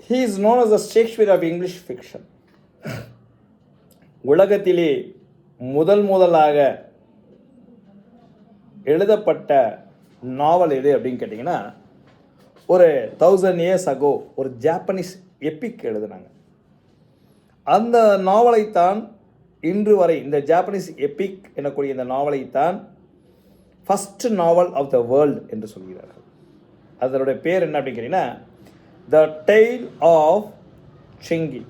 He is known as the Shakespeare of English fiction. உலகத்திலே முதலாக எழுதப்பட்ட நாவல் எது அப்படின்னு கேட்டிங்கன்னா, ஒரு 1000 years ago ஒரு ஜாப்பனீஸ் எப்பிக் எழுதுனாங்க. அந்த நாவலைத்தான் இன்று வரை இந்த ஜாப்பனீஸ் எப்பிக் எனக்கூடிய இந்த நாவலைத்தான் first novel of the world என்று சொல்கிறார்கள். அதனுடைய பேர் என்ன அப்படின்னு கேட்டிங்கன்னா, the tale of Genji,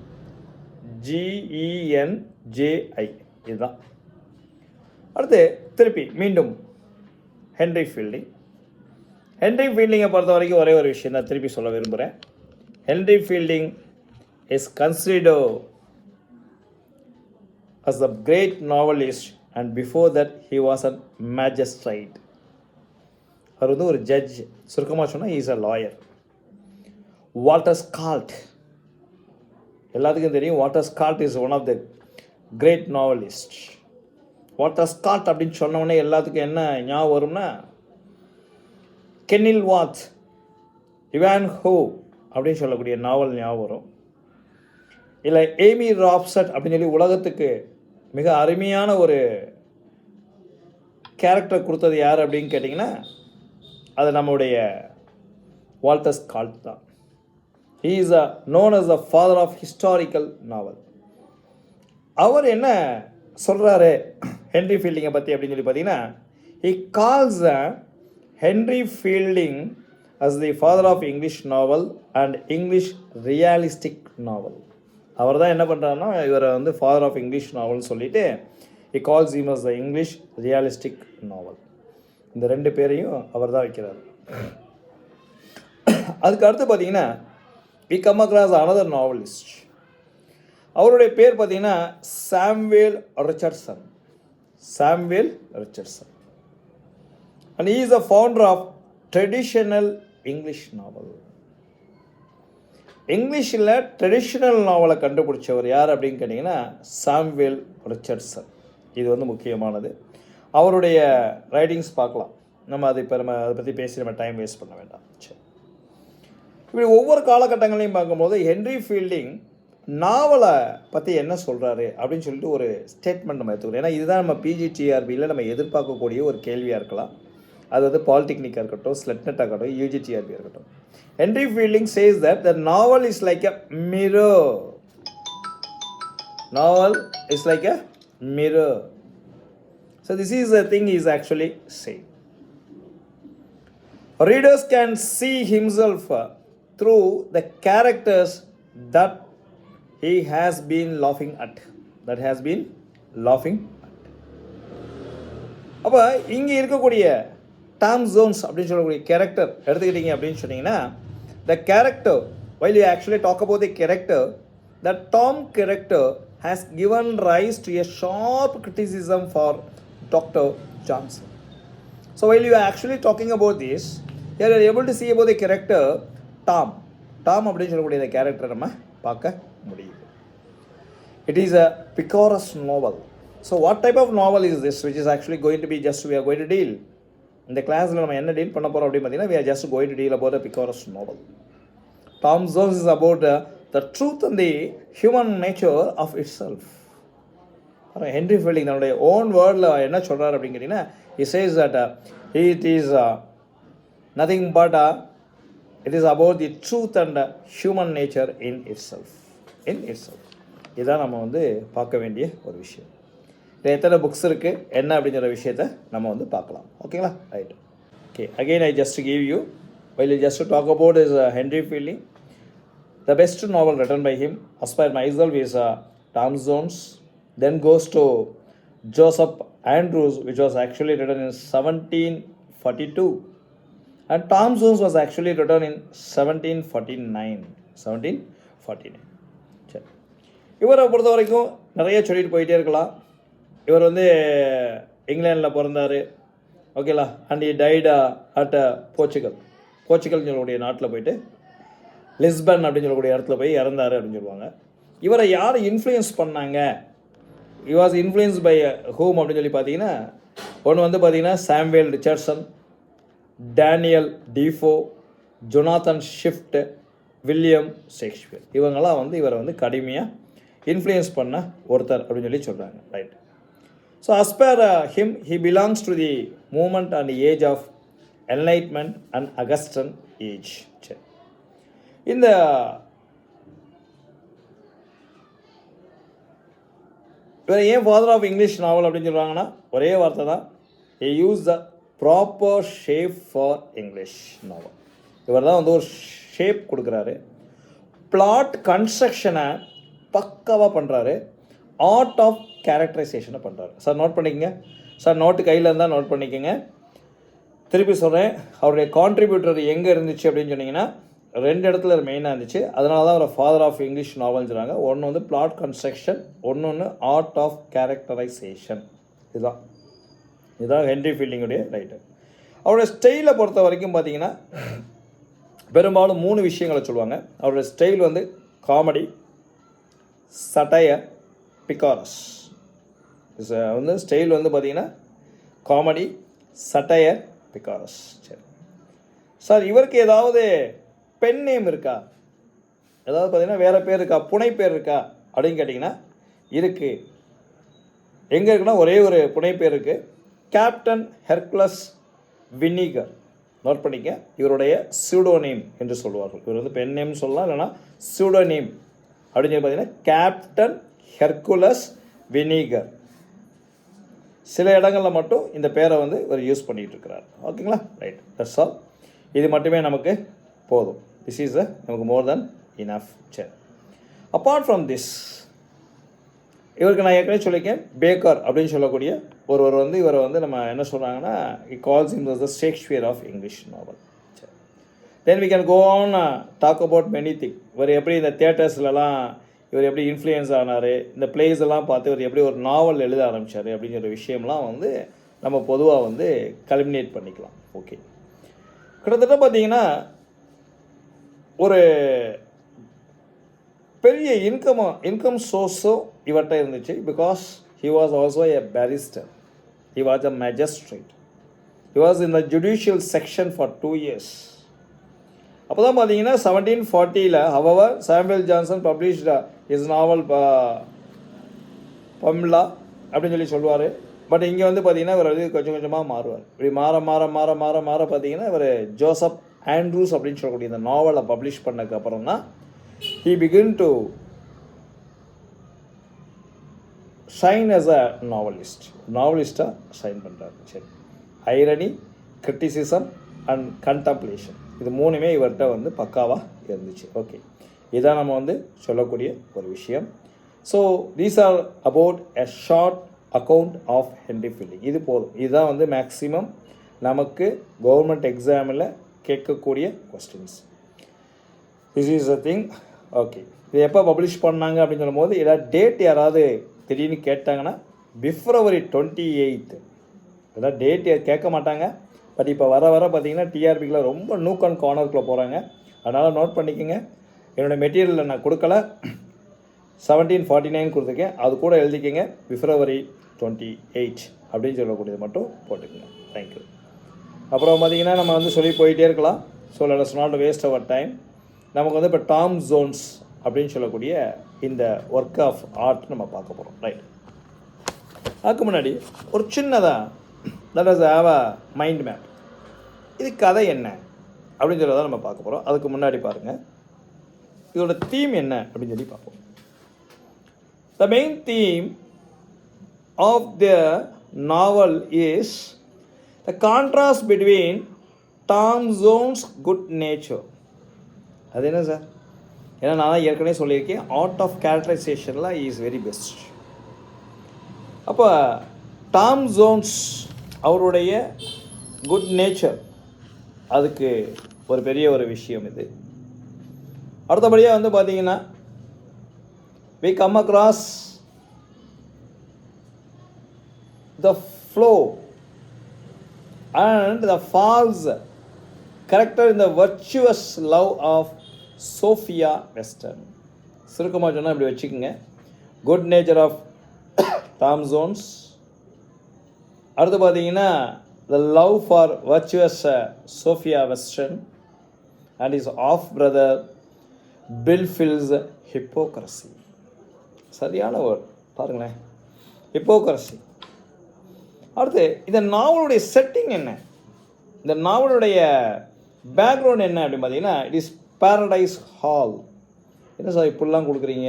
GENJI. இதுதான். அடுத்து திருப்பி மீண்டும் ஹென்ரி ஃபீல்டிங். ஹென்ரி ஃபீல்டிங்கை பொறுத்த வரைக்கும் ஒரே ஒரு விஷயம் நான் திருப்பி சொல்ல விரும்புகிறேன். Henry Fielding is considered as a great novelist and before that he was a magistrate. அவர் வந்து ஒரு ஜட்ஜ். சுருக்கமாக சொன்னால் is a lawyer. Walter Scott, எல்லாத்துக்கும் தெரியும் Walter Scott is one of the great novelist. Walter Scott அப்படின்னு சொன்னோடனே எல்லாத்துக்கும் என்ன ஞாபகம் வரும்னா, கென்னில் வாட்ஸ், இவான் ஹோ அப்படின்னு சொல்லக்கூடிய நாவல் ஞாபகம் வரும். இல்லை ஏமி ராப்சட் அப்படின்னு சொல்லி உலகத்துக்கு மிக அருமையான ஒரு கேரக்டர் கொடுத்தது யார் அப்படின்னு கேட்டிங்கன்னா, அது நம்முடைய வால்டர் ஸ்கால்ட் தான். He is known as the father of historical novel. அவர் என்ன சொல்கிறாரு ஹென்ரி ஃபீல்டிங்கை பற்றி அப்படின்னு சொல்லி பார்த்தீங்கன்னா, he calls Henry Fielding as the father of English novel and English realistic novel. அவர் தான் என்ன பண்ணுறாருன்னா, இவரை வந்து ஃபாதர் ஆஃப் இங்கிலீஷ் நாவல்னு சொல்லிட்டு he calls him as the English realistic novel. இந்த ரெண்டு பேரையும் அவர் தான் வைக்கிறார். அதுக்கு அடுத்து பார்த்தீங்கன்னா, we come across another novelist. அவருடைய பேர் பார்த்தீங்கன்னா Samuel Richardson. Samuel Richardson. And he is the founder of traditional English novel. இங்கிலீஷில் ட்ரெடிஷ்னல் நாவலை கண்டுபிடிச்சவர் யார் அப்படின்னு கேட்டிங்கன்னா சாம்வேல் ரிச்சர்ட்சன். இது வந்து முக்கியமானது. அவருடைய ரைட்டிங்ஸ் பார்க்கலாம். நம்ம அதை அதை பற்றி பேசி நம்ம டைம் வேஸ்ட் பண்ண வேண்டாம். சரி, இப்படி ஒவ்வொரு காலகட்டங்களையும் பார்க்கும்போது ஹென்ரி ஃபீல்டிங் நாவலை பற்றி என்ன சொல்கிறாரு அப்படின்னு சொல்லிட்டு ஒரு ஸ்டேட்மெண்ட் நம்ம எடுத்துக்கிறோம். ஏன்னா இதுதான் நம்ம PGTRBயில் நம்ம எதிர்பார்க்கக்கூடிய ஒரு கேள்வியாக இருக்கலாம். அது வந்து பாலிடெக்னிக்காக இருக்கட்டும், ஸ்லெட்நெட்டாக இருக்கட்டும், UGTRB இருக்கட்டும். Henry fielding says that the novel is like a mirror. Novel is like a mirror. So this is the thing is actually saying. Readers can see himself through the characters that he has been laughing at. அப்போ இங்கே இருக்கக்கூடிய Tom Jones அப்படின்னு சொல்லக்கூடிய character எடுத்துக்கிட்டீங்க அப்படின்னு சொன்னீங்கன்னா, the character, while you actually talk about the character, the Tom character has given rise to a sharp criticism for Dr. Johnson. So while you are actually talking about this, you are able to see about the character Tom அப்படின்னு சொல்லக்கூடிய இந்த கேரக்டரை நம்ம பார்க்க முடியுது. It is a picaresque novel. So what type of novel is this which is actually going to be just we are going to deal இந்த கிளாஸில் நம்ம என்ன டீல் பண்ண போகிறோம் அப்படின்னு பார்த்தீங்கன்னா, we are just going to deal about a picaresque novel. Tom Jones is about the truth and the human nature of itself. Henry fielding தன்னுடைய own வேர்டில் என்ன சொல்கிறார் அப்படின்னு கேட்டிங்கன்னா, he says that it is nothing but it is about the truth and human nature in itself. இதான் நம்ம வந்து பார்க்க வேண்டிய ஒரு விஷயம். இதில் எத்தனை புக்ஸ் இருக்குது என்ன அப்படிங்கிற விஷயத்தை நம்ம வந்து பார்க்கலாம். ஓகேங்களா? Right. Okay, again I just give you while you just talk about is Henry Fielding. The best novel written by him as per myself is Tom Jones. Then goes to Joseph Andrews, which was actually written in 1742. And Tom Jones was actually written in 1749. சரி, இவரை பொறுத்த வரைக்கும் நிறைய சொல்லிட்டு போயிட்டே இருக்கலாம். இவர் வந்து இங்கிலாண்டில் பிறந்தார். ஓகேலா? And he died at Portugal சொல்லக்கூடிய நாட்டில் போயிட்டு லிஸ்பன் அப்படின்னு சொல்லக்கூடிய இடத்துல போய் இறந்தார் அப்படின்னு சொல்லுவாங்க. இவரை யார் இன்ஃப்ளூயன்ஸ் பண்ணாங்க? he was influenced by whom அப்படின்னு சொல்லி பார்த்தீங்கன்னா, ஒன்று வந்து பார்த்தீங்கன்னா Samuel Richardson, Daniel Defoe, Jonathan Swift, William Shakespeare. இவங்கெல்லாம் வந்து இவரை வந்து கடுமையாக இன்ஃப்ளூயன்ஸ் பண்ண ஒருத்தர் அப்படின்னு சொல்லி சொல்கிறாங்க. Right. So as per him, he belongs to the movement and age of enlightenment and Augustan age. சரி, இந்த இவர் ஏன் ஃபாதர் ஆஃப் இங்கிலீஷ் நாவல் அப்படின்னு சொல்கிறாங்கன்னா ஒரே வார்த்தை தான், he used the proper shape for English novel. இவர் தான் வந்து ஒரு ஷேப் கொடுக்குறாரு, பிளாட் கன்ஸ்ட்ரக்ஷனை பக்காவாக பண்ணுறாரு, ஆர்ட் ஆஃப் கேரக்டரைசேஷனை பண்ணுறாரு. சார் நோட் பண்ணிக்கங்க சார், நோட்டு கையில் இருந்தால் நோட் பண்ணிக்கோங்க. திருப்பி சொல்கிறேன், அவருடைய கான்ட்ரிபியூட்டர் எங்கே இருந்துச்சு அப்படின்னு சொன்னிங்கன்னா 2 இடத்துல மெயினாக இருந்துச்சு. அதனால தான் அவர் ஃபாதர் ஆஃப் இங்கிலீஷ் நாவல்னு சொல்கிறாங்க. ஒன்று வந்து பிளாட் கன்ஸ்ட்ரக்ஷன், ஒன்று ஆர்ட் ஆஃப் கேரக்டரைசேஷன். இதுதான் ஹென்ரி ஃபீல்டிங்குடைய ரைட்டர். அவருடைய ஸ்டைலை பொறுத்த வரைக்கும் பார்த்தீங்கன்னா பெரும்பாலும் 3 விஷயங்களை சொல்லுவாங்க. அவருடைய ஸ்டைல் வந்து காமெடி, சட்டையர், பிகாரஸ். வந்து ஸ்டைல் வந்து பார்த்தீங்கன்னா காமெடி, சட்டையர், பிகாரஸ். சரி சார், இவருக்கு ஏதாவது பென் நேம் இருக்கா, ஏதாவது பார்த்தீங்கன்னா வேறு பேர் இருக்கா, புனை பேர் இருக்கா அப்படின்னு கேட்டிங்கன்னா இருக்குது. எங்கே இருக்குன்னா ஒரே ஒரு புனை பேர் இருக்குது, கேப்டன் ஹெர்குலஸ் வினிகர். நோட் பண்ணிக்க, இவருடைய சூடோநேம் என்று சொல்லுவார்கள். இவர் வந்து பென் நேம் சொல்லலாம், இல்லைனா சூடோநேம் அப்படின்னு சொல்லி பார்த்தீங்கன்னா கேப்டன் ஹெர்குலஸ் வினிகர். சில இடங்களில் மட்டும் இந்த பேரை வந்து இவர் யூஸ் பண்ணிகிட்டு இருக்கிறார். ஓகேங்களா? Right, that's all. இது மட்டுமே நமக்கு போதும். திஸ் இஸ் நமக்கு மோர் தென் இனஃப். சரி, அப்பார்ட் ஃப்ரம் திஸ், இவருக்கு நான் ஏற்கனவே சொல்லியிருக்கேன், பேக்கர் அப்படின்னு சொல்லக்கூடிய ஒருவர் வந்து இவரை வந்து நம்ம என்ன சொல்கிறாங்கன்னா, it calls him the Shakespeare of English novel. சரி, then we can go on talk about many thing. இவர் எப்படி இந்த தியேட்டர்ஸ்லலாம் இவர் எப்படி இன்ஃப்ளூயன்ஸ் ஆனார், இந்த பிளேஸ் எல்லாம் பார்த்து இவர் எப்படி ஒரு நாவல் எழுத ஆரம்பித்தார் அப்படிங்கிற விஷயம்லாம் வந்து நம்ம பொதுவாக வந்து கல்மினேட் பண்ணிக்கலாம். ஓகே, கிட்டத்தட்ட பார்த்தீங்கன்னா ஒரு பெரிய இன்கம் சோர்ஸும் இவர்கிட்ட இருந்துச்சு. Because he was also a barrister, he was a magistrate, he was in the judicial section for 2 years. அப்போ தான் பார்த்தீங்கன்னா 1740 however Samuel Johnson published is novel Pamela அப்படின்னு சொல்லி சொல்லுவார். பட் இங்கே வந்து பார்த்தீங்கன்னா இவர் வந்து கொஞ்சம் கொஞ்சமாக மாறுவார். இப்படி மாற மாற மாற மாற மாற பார்த்தீங்கன்னா இவர் ஜோசப் ஆண்ட்ரூஸ் அப்படின்னு சொல்லக்கூடிய இந்த நாவலை பப்ளிஷ் பண்ணதுக்கு அப்புறம் தான் he began to shine as a novelist. நாவலிஸ்டாக ஷைன் பண்ணுறாரு. சரி, ஐரணி, கிரிட்டிசிசம் அண்ட் கண்டம்ப்ளேஷன், இது 3மே இவர்கிட்ட வந்து பக்காவாக இருந்துச்சு. ஓகே, இதான் நம்ம வந்து சொல்லக்கூடிய ஒரு விஷயம். So these are about a short account of Henry Fielding. இது போதும். இதுதான் வந்து மேக்ஸிமம் நமக்கு கவர்மெண்ட் எக்ஸாமில் கேட்கக்கூடிய questions. This is a thing. Okay, இது எப்போ பப்ளிஷ் பண்ணாங்க அப்படின்னு சொல்லும்போது ஏதாவது டேட் யாராவது திடீர்னு கேட்டாங்கன்னா February 28. ஏதாவது டேட் கேட்க மாட்டாங்க. பட் இப்போ வர வர பார்த்தீங்கன்னா டிஆர்பிக்கில் ரொம்ப நூக் அண்ட் கார்னருக்குள்ளே போகிறாங்க. அதனால் நோட் பண்ணிக்கோங்க. என்னோடய மெட்டீரியலில் நான் கொடுக்கல, 1749 கொடுத்துருக்கேன், அது கூட எழுதிக்கங்க February 28 அப்படின்னு சொல்லக்கூடியது மட்டும் போட்டுக்கோங்க. தேங்க்யூ. அப்புறம் பார்த்தீங்கன்னா நம்ம வந்து சொல்லி போயிட்டே இருக்கலாம். So let us not waste our time. நமக்கு வந்து இப்போ டாம் ஜோன்ஸ் அப்படின்னு சொல்லக்கூடிய இந்த ஒர்க் ஆஃப் ஆர்ட் நம்ம பார்க்க போகிறோம். ரைட், அதுக்கு முன்னாடி ஒரு சின்னதாக that is have a mind map. இது கதை என்ன அப்படின்னு சொல்லி தான் நம்ம பார்க்க போகிறோம். அதுக்கு முன்னாடி பாருங்கள், இதோட தீம் என்ன அப்படின்னு சொல்லி பார்ப்போம். The main theme of the novel is the contrast between Tom Jones good nature. அது என்ன சார்? ஏன்னா நான் தான் ஏற்கனவே சொல்லியிருக்கேன், ஆர்ட் ஆஃப் கேரக்டரைசேஷனில் இஸ் வெரி பெஸ்ட். அப்போ டாம் ஜோன்ஸ் அவருடைய குட் நேச்சர், அதுக்கு ஒரு பெரிய ஒரு விஷயம் இது. அடுத்தபடியாக வந்து பார்த்தீங்கன்னா we come across the flow and the false character in the virtuous love of Sophia Western. சுருக்கமாக சொன்னால் இப்படி வச்சுக்கோங்க, good nature of Tom Jones, அடுத்து பார்த்தீங்கன்னா the love for virtuous Sophia Western and his half brother bill fils hypocrisy. சரியான word பாருங்களேன், hypocrisy. அடுத்து இந்த நாவலுடைய செட்டிங் என்ன, இந்த நாவலுடைய பேக்ரவுண்ட் என்ன அப்படின்னு பார்த்தீங்கன்னா, இட் இஸ் பாரடைஸ் ஹால். என்ன சார் இப்படிலாம் கொடுக்குறீங்க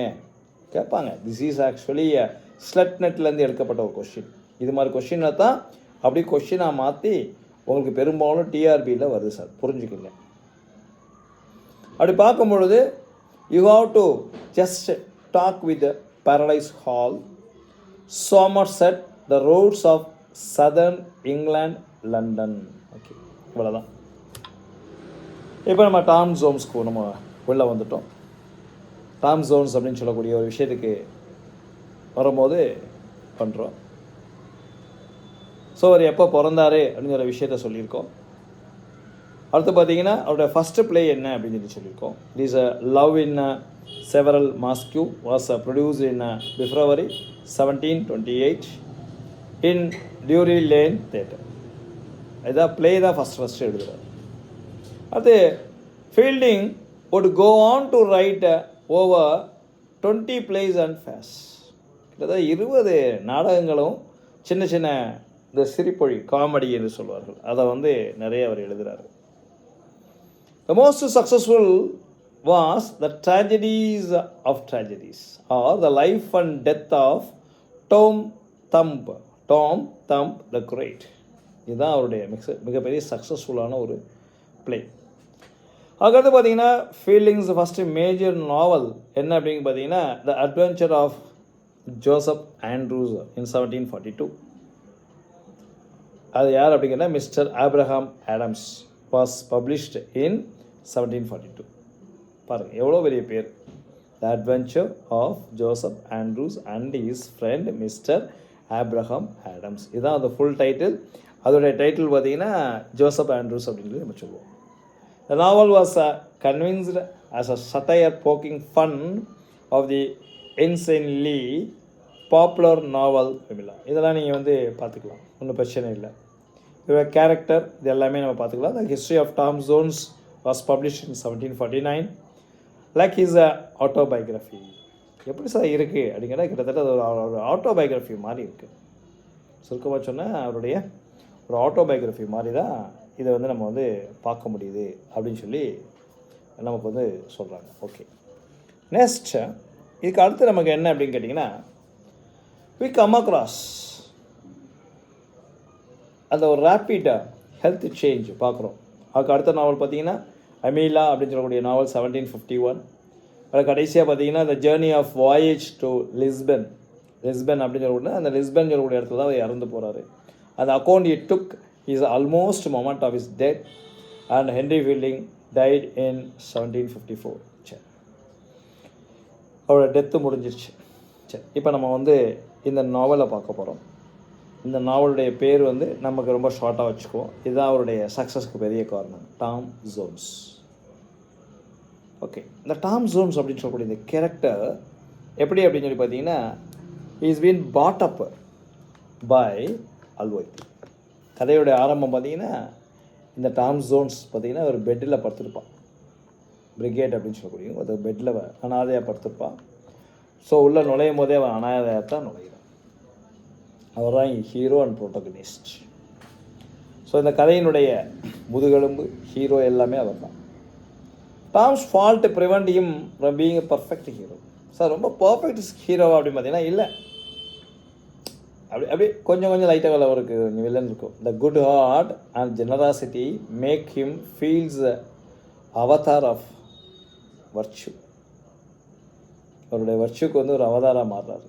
கேட்பாங்க. திஸ் இஸ் ஆக்சுவலி ஸ்லட் நெட்லேருந்து எடுக்கப்பட்ட ஒரு கொஷின். இது மாதிரி கொஷினை தான் அப்படி கொஷினாக மாற்றி உங்களுக்கு பெரும்பாலும் டிஆர்பியில் வருது சார், புரிஞ்சுக்கோங்க. அப்படி பார்க்கும் பொழுது you have to just talk with Paradise Hall, Somerset, the roads of southern England, London. Okay, இவ்வளோதான். இப்போ நம்ம டாம் ஜோன்ஸ்க்கு நம்ம உள்ளே வந்துட்டோம். டாம் ஜோன்ஸ் அப்படின்னு சொல்லக்கூடிய ஒரு விஷயத்துக்கு வரும்போது பண்ணுறோம். ஸோ அவர் எப்போ பிறந்தார் அப்படிங்கிற விஷயத்த சொல்லியிருக்கோம். அடுத்து பார்த்தீங்கன்னா அவருடைய ஃபஸ்ட்டு ப்ளே என்ன அப்படின்னு சொல்லியிருக்கோம். It is a love in several masque was produced in February 1728 இன் டியூரி லேன் தேட்டர். இதான் ப்ளே தான் ஃபஸ்ட்டு எழுதுகிறார். அடுத்து Fielding would go on to write over 20 plays and farces. கிட்டத்தட்ட 20 நாடகங்களும் சின்ன சின்ன இந்த சிரிப்பொழி காமெடி என்று சொல்வார்கள், அதை நிறைய அவர் எழுதுகிறார். The most successful was the tragedies of tragedies or the life and death of Tom Thumb the Great. இதுதான் அவருடைய மிகப்பெரிய சக்ஸஸ்ஃபுல்லான ஒரு பிளே. அதுக்கடுத்து பார்த்தீங்கன்னா ஃபீல்டிங்ஸ் ஃபஸ்ட்டு மேஜர் நாவல் என்ன அப்படின்னு பார்த்தீங்கன்னா the adventure of Joseph Andrews in 1742. அது யார் அப்படிங்கன்னா Mr Abraham Adams was published in 1742. பாருங்கள் எவ்வளோ பெரிய பேர், the adventure of Joseph Andrews and his friend Mr Abraham Adams. இதுதான் அந்த ஃபுல் டைட்டில். அதோடைய டைட்டில் பார்த்தீங்கன்னா ஜோசப் ஆண்ட்ரூஸ் அப்படின்னு நம்ம சொல்லுவோம். The novel was conceived as a satire poking fun of the insanely popular novel formula. இதெல்லாம் நீங்கள் பார்த்துக்கலாம், ஒன்றும் பிரச்சனை இல்லை. இதோட கேரக்டர் இது எல்லாமே நம்ம பார்த்துக்கலாம். The history of Tom Jones was published in 1749 like his autobiography. எப்படி சார் இருக்குது அப்படிங்கிற கிட்டத்தட்ட ஒரு ஆட்டோபயோகிராஃபி மாதிரி இருக்குது. சுருக்கமாக சொன்னால் அவருடைய ஒரு ஆட்டோபயோகிராஃபி மாதிரி தான் இதை நம்ம பார்க்க முடியுது அப்படின்னு சொல்லி நமக்கு சொல்கிறாங்க. ஓகே, நெக்ஸ்ட் இதுக்கு அடுத்து நமக்கு என்ன அப்படின்னு கேட்டிங்கன்னா வி கம் அக்ராஸ் அந்த ஒரு ரேப்பிடாக ஹெல்த் சேஞ்ச் பார்க்குறோம். அதுக்கு அடுத்த நாவல் பார்த்தீங்கன்னா அமீலா அப்படின்னு சொல்லக்கூடிய நாவல் 1751. அது கடைசியாக பார்த்தீங்கன்னா the journey of voyage to Lisbon அப்படின்னு சொல்லக்கூடிய அந்த லிஸ்பன் சொல்லக்கூடிய இடத்துல தான் அவர் இறந்து போகிறாரு. அந்த account it took is almost moment of his death and Henry Fielding died in 1754. சரி, அவரோட டெத்து முடிஞ்சிருச்சு. சரி, இப்போ நம்ம இந்த நாவலை பார்க்க போகிறோம். இந்த நாவலுடைய பேர் நமக்கு ரொம்ப ஷார்ட்டாக வச்சுக்குவோம். இதுதான் அவருடைய சக்ஸஸ்க்கு பெரிய காரணம், டாம் ஜோன்ஸ். ஓகே, இந்த டாம் ஜோன்ஸ் அப்படின்னு சொல்லக்கூடிய இந்த கேரக்டர் எப்படி அப்படின்னு சொல்லி பார்த்தீங்கன்னா is been put up by Allworthy. கதையோடைய ஆரம்பம் பார்த்தீங்கன்னா இந்த டாம் ஜோன்ஸ் பார்த்தீங்கன்னா ஒரு பெட்டில் படுத்திருப்பான். பிரிகேட் அப்படின்னு சொல்லக்கூடிய ஒரு பெட்டில் அனாதையாக படுத்திருப்பான். ஸோ உள்ளே நுழையும் போதே அவன் அனாதையாக தான் நுழைகிறான். அவர் தான் ஹீரோ அண்ட் ப்ரோட்டகனிஸ்ட். ஸோ இந்த கதையினுடைய முதுகெலும்பு ஹீரோ எல்லாமே அவர் தான். Tom's fault prevent him from being a perfect hero. Sir ரொம்ப பர்ஃபெக்ட் ஹீரோவா அப்படின்னு பார்த்தீங்கன்னா இல்லை, அப்படியே கொஞ்சம் லைட்டாக அவருக்கு கொஞ்சம் வில்லன் இருக்கும். The good heart and generosity make him feels avatar of virtue. அவருடைய வர்ச்சுக்கு ஒரு அவதாராக மாறுறாரு.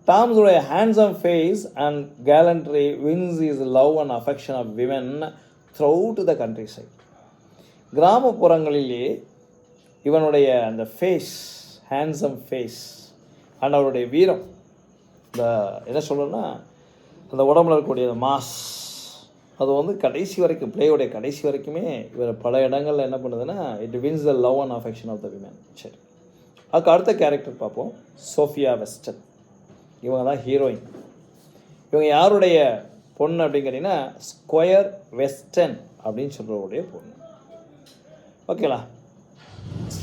டாம்ஸுடைய handsome face and gallantry wins is love and affection of women through to the country side. கிராமப்புறங்களிலே இவனுடைய அந்த ஃபேஸ், ஹேண்ட்ஸம் ஃபேஸ் அண்ட் அவருடைய வீரம், இந்த என்ன சொல்லணும்னா அந்த உடம்புல இருக்கக்கூடிய மாஸ், அது கடைசி வரைக்கும் பிளேயோடைய கடைசி வரைக்குமே இவர் பல இடங்களில் என்ன பண்ணுதுன்னா it wins the love and affection of the women. சரி, அதுக்கு அடுத்த கேரக்டர் பார்ப்போம், சோஃபியா வெஸ்டன். இவங்க தான் ஹீரோயின். இவங்க யாருடைய பொண்ணு அப்படின்னு கேட்டிங்கன்னா ஸ்கொயர் வெஸ்டன் அப்படின்னு சொல்கிறவருடைய பொண்ணு. ஓகேங்களா,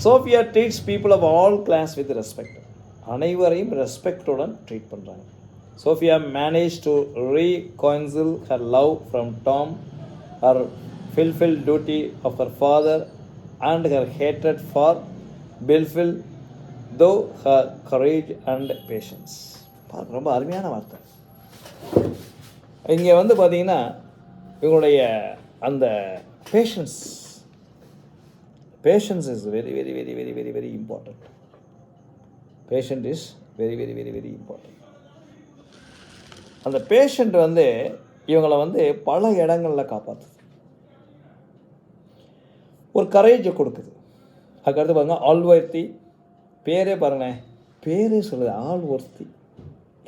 Sophia treats people of all class with respect. அனைவரையும் ரெஸ்பெக்டுடன் ட்ரீட் பண்ணுறாங்க. Sophia manage to reconcile her love from Tom, her fulfill duty of her father and her hatred for Bilfil, though her courage and patience. ரொம்ப அருமையான வார்த்தை. இங்கே வந்து பார்த்தீங்கன்னா இவங்களுடைய அந்த patience is very very very very very very important. Patient is very very very very important. அந்த patient வந்து இவங்களை வந்து பல இடங்களில் காப்பாற்றுது, ஒரு கரேஜை கொடுக்குது. அதுக்கடுத்து பாருங்கள் ஆல்வர்த்தி, பேரே பாருங்களேன், பேரே சொல்லுது ஆல்வர்த்தி.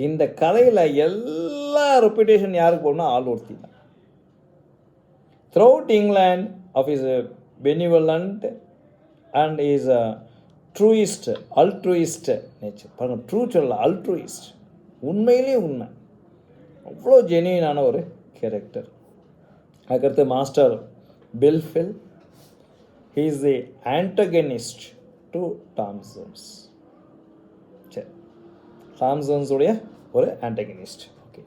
இந்த கதையில் எல்லா ரெப்புடேஷன் யாருக்கு போகணும்னா ஆல்வர்த்தி தான். Throughout England of is benevolent and is altruist altruist nature. பாருங்கள், ட்ரூ சொல்ல அல்ட்ரூயிஸ்ட், உண்மையிலேயே உண்மை, அவ்வளோ ஜெனியூனான ஒரு கேரக்டர். அதுக்கடுத்து Master Blifil, he is the antagonist to Tom Jones. சரி, டாம் ஜோன்ஸ் உடைய ஒரு ஆன்டகனிஸ்ட். ஓகே,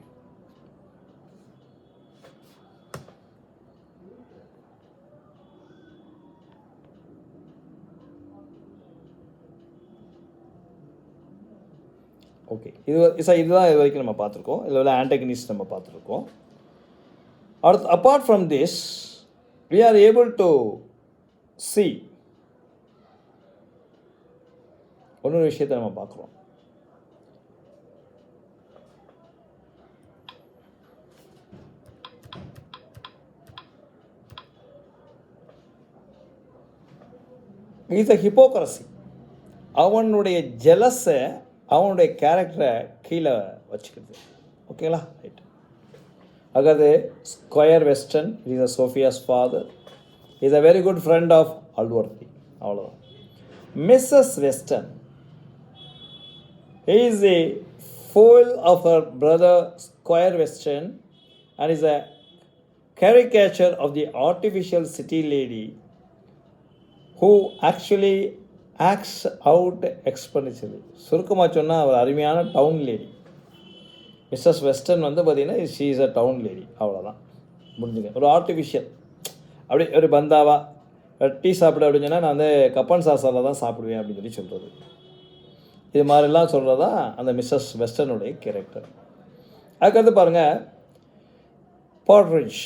ஓகே, இதுதான் இது வரைக்கும் நம்ம பார்த்துருக்கோம். இதில் உள்ள ஆன்டகனிஸ்ட் நம்ம பார்த்துருக்கோம். அடுத்து apart from this we are able to see இன்னொரு விஷயத்தை நம்ம பார்க்குறோம். Is a hypocrisy. அவனுடைய ஜெலஸை, அவனுடைய கேரக்டரை கீழே வச்சுக்கிறது. ஓகேங்களா, ரைட். அதாவது Squire Western is a Sophia's father, is a very good friend of Allworthy. அவ்வளோதான். Mrs Western is a foil of her brother Squire Western and is a caricature of the artificial city lady who actually acts out exponentially. சுருக்கமாக சொன்னால் அவர் அருமையான down lady. Mrs Western வந்து பார்த்திங்கன்னா she is a town lady. அவ்வளோதான், முடிஞ்சுங்க. ஒரு artificial, அப்படி ஒரு பந்தாவா டீ சாப்பிட அப்படின்னு சொன்னால் நான் வந்து கப்பன் சாசாவில் தான் சாப்பிடுவேன் அப்படின்னு சொல்லி சொல்கிறது. இது மாதிரிலாம் சொல்கிறது தான் அந்த மிஸ்ஸஸ் வெஸ்டர்னுடைய கேரக்டர். அதுக்கடுத்து பாருங்கள், Partridge.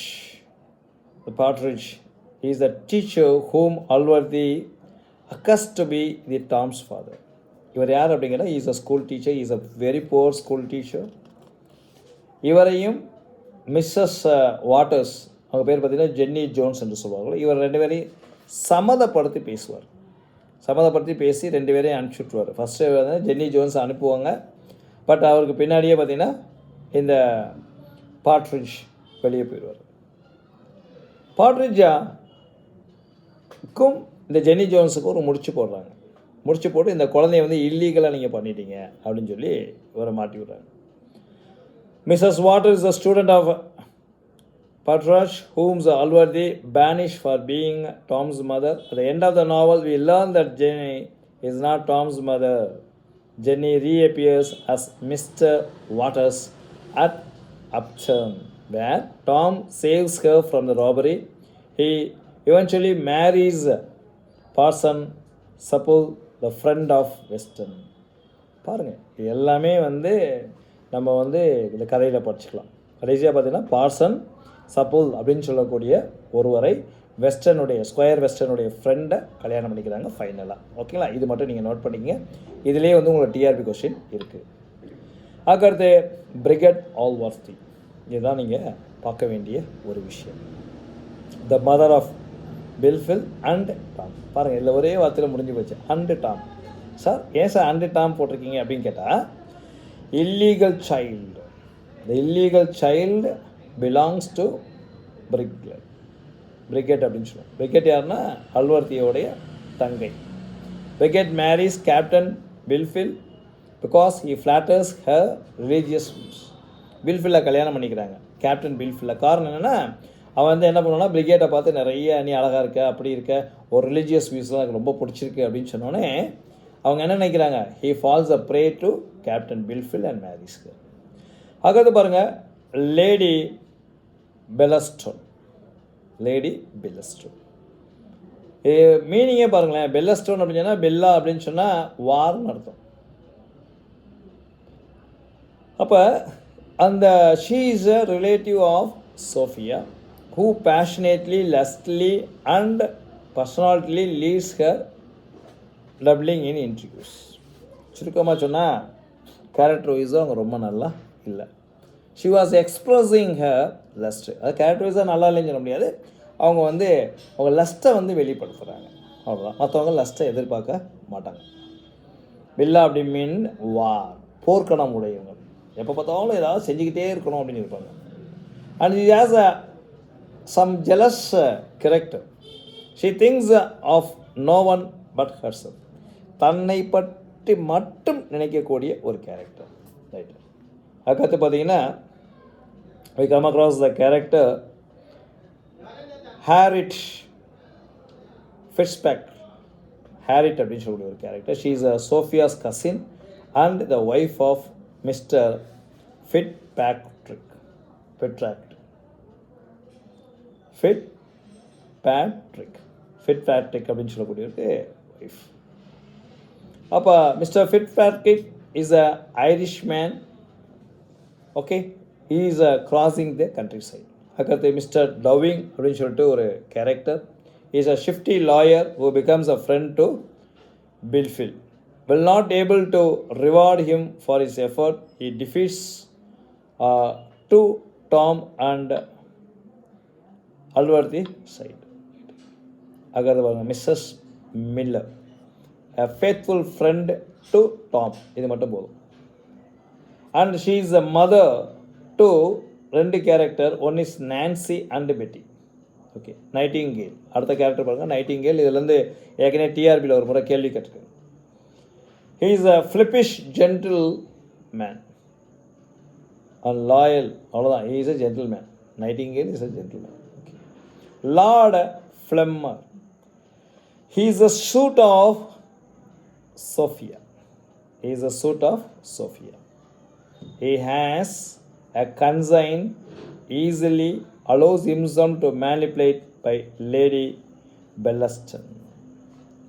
Partridge is the teacher whom Allworthy accused to be the Tom's father. இவர் யார் அப்படிங்கிற is a school teacher, is a very poor school teacher. இவரையும் மிஸ்ஸஸ் வாட்டர்ஸ், அவங்க பேர் பார்த்திங்கன்னா ஜென்னி ஜோன்ஸ் என்று சொல்லுவார்கள். இவர் ரெண்டு பேரையும் சம்மதப்படுத்தி பேசுவார். சம்மதப்படுத்தி பேசி ரெண்டு பேரையும் அனுப்பிச்சி விட்ருவார். ஃபஸ்ட்டு வந்து ஜென்னி ஜோன்ஸ் அனுப்புவாங்க. பட் அவருக்கு பின்னாடியே பார்த்திங்கன்னா இந்த பாட்ரிட்ஜ் வெளியே போயிடுவார். பாட்ரிட்ஜாக்கும் இந்த ஜென்னி ஜோன்ஸுக்கும் ஒரு முடிச்சு போடுறாங்க. முடிச்சு போட்டு இந்த குழந்தைய வந்து இல்லீகலாக நீங்கள் பண்ணிட்டீங்க அப்படின்னு சொல்லி இவரை மாட்டி விட்றாங்க. Mrs Water is the student of Patrush, whom Alwardi banished for being Tom's mother. At the end of the novel, we learn that Jenny is not Tom's mother. Jenny reappears as Mr. Waters at Upton, where Tom saves her from the robbery. He eventually marries Parson Supple, the friend of Weston. பாருங்கள், இது எல்லாமே வந்து நம்ம வந்து இந்த கதையில் படிச்சுக்கலாம். கடைசியாக பார்த்தீங்கன்னா பார்சன் சப்புல் அப்படின்னு சொல்லக்கூடிய ஒருவரை வெஸ்டர்னுடைய ஸ்கொயர் வெஸ்டர்னுடைய ஃப்ரெண்டை கல்யாணம் பண்ணிக்கிறாங்க ஃபைனலாக. ஓகேங்களா, இது மட்டும் நீங்கள் நோட் பண்ணிக்கங்க. இதிலே வந்து உங்களுக்கு டிஆர்பி கொஸ்டின் இருக்குது. அதுக்கடுத்து பிரிகெட் ஆல்வர்த்தி, இதுதான் நீங்கள் பார்க்க வேண்டிய ஒரு விஷயம். The mother of Blifil and Tom. பாருங்கள், இதில் ஒரே வார்த்தையில் முடிஞ்சு போச்சு, அண்டு டாம். சார் ஏன் சார் அண்டு டாம் போட்டிருக்கீங்க அப்படின்னு கேட்டால், illegal child, the illegal child belongs to Bridget அப்படின்னு சொல்லுவோம். பிரிகெட் யாருன்னா அல்வர்த்தியோடைய தங்கை. Bridget marries captain Blifil because he flatters her religious views. பில்ஃபில்லை கல்யாணம் பண்ணிக்கிறாங்க, கேப்டன் பில்ஃபில்லை. காரணம் என்னென்னா, அவன் வந்து என்ன பண்ணுவான்னா பிரிகேட்டை பார்த்து நிறைய நீ அழகாக இருக்க, அப்படி இருக்க, ஒரு ரிலீஜியஸ் வியூஸ்லாம் எனக்கு ரொம்ப பிடிச்சிருக்கு அப்படின்னு சொன்னோடனே அவங்க என்ன நினைக்கிறாங்க, he falls a prey to captain Blifil and மேரிஸ்க்கு. அடுத்து பாருங்கள், லேடி பெல்லஸ்டோன். லேடி பெல்லஸ்டோன் மீனிங்கே பாருங்களேன். பெல்லஸ்டோன் அப்படின்னு சொன்னால், பெல்லா அப்படின்னு சொன்னால் வார்னு அர்த்தம். அப்போ அந்த she is a relative of Sophia who passionately, lustily and personally leads her doubling in interviews. சுருக்கமாக சொன்னால் கேரக்டர் வைஸும் அவங்க ரொம்ப நல்லா இல்லை. She was expressing her lost. அது கேரக்டர் வைஸாக நல்லா இல்லைன்னு சொல்ல முடியாது. அவங்க அவங்க லஸ்ட்டை வெளிப்படுத்துகிறாங்க, அவ்வளோதான். மற்றவங்க லஸ்ட்டை எதிர்பார்க்க மாட்டாங்க. பில்லா அப்படி மீன் வார், போர்க்கணம் உடையவங்க. எப்போ பார்த்தாலும் ஏதாவது செஞ்சுக்கிட்டே இருக்கணும் அப்படின்னு இருப்பாங்க. And she has a some jealous character. She thinks of no one but herself. தன்னை பற்றி மட்டும் நினைக்கக்கூடிய ஒரு கேரக்டர், ரைட். அதுக்கடுத்து பார்த்தீங்கன்னா we come across the character Harriet Fitzpatrick. Harriet அப்படின்னு சொல்லக்கூடிய ஒரு character. She is Sophia's cousin and the wife of Mr. Fitzpatrick. Fitzpatrick அப்படின்னு சொல்லக்கூடிய ஒரு ஒய்ஃப். அப்போ mister Fitzpatrick is a Irish man. Okay, he is a crossing the country side. அதுக்கடுத்து mister Dowling அப்படின்னு சொல்லிட்டு ஒரு character. Is a shifty lawyer who becomes a friend to Blifil. will not able to reward him for his effort. He defeats to Tom and Alworthy side. அகர்து பாருங்கள், Mrs Miller, a faithful friend to Tom. இது மட்டும் போதும். and she is a mother to ரெண்டு character. One is Nancy and பெட்டி. Okay, Nightingale அடுத்த character பாருங்கள், Nightingale. இதுலேருந்து ஏற்கனவே டிஆர்பியில் ஒரு முறை கேள்வி கேட்டிருக்கேன். he is a flippish gentleman and loyal. அவ்வளோதான், he is a gentleman. Nightingale is a gentleman. Okay. Lord Flemmer, he is a suit of Sophia. He is a suit of Sophia. He has a consign, easily allows himself to manipulate by Lady Bellaston.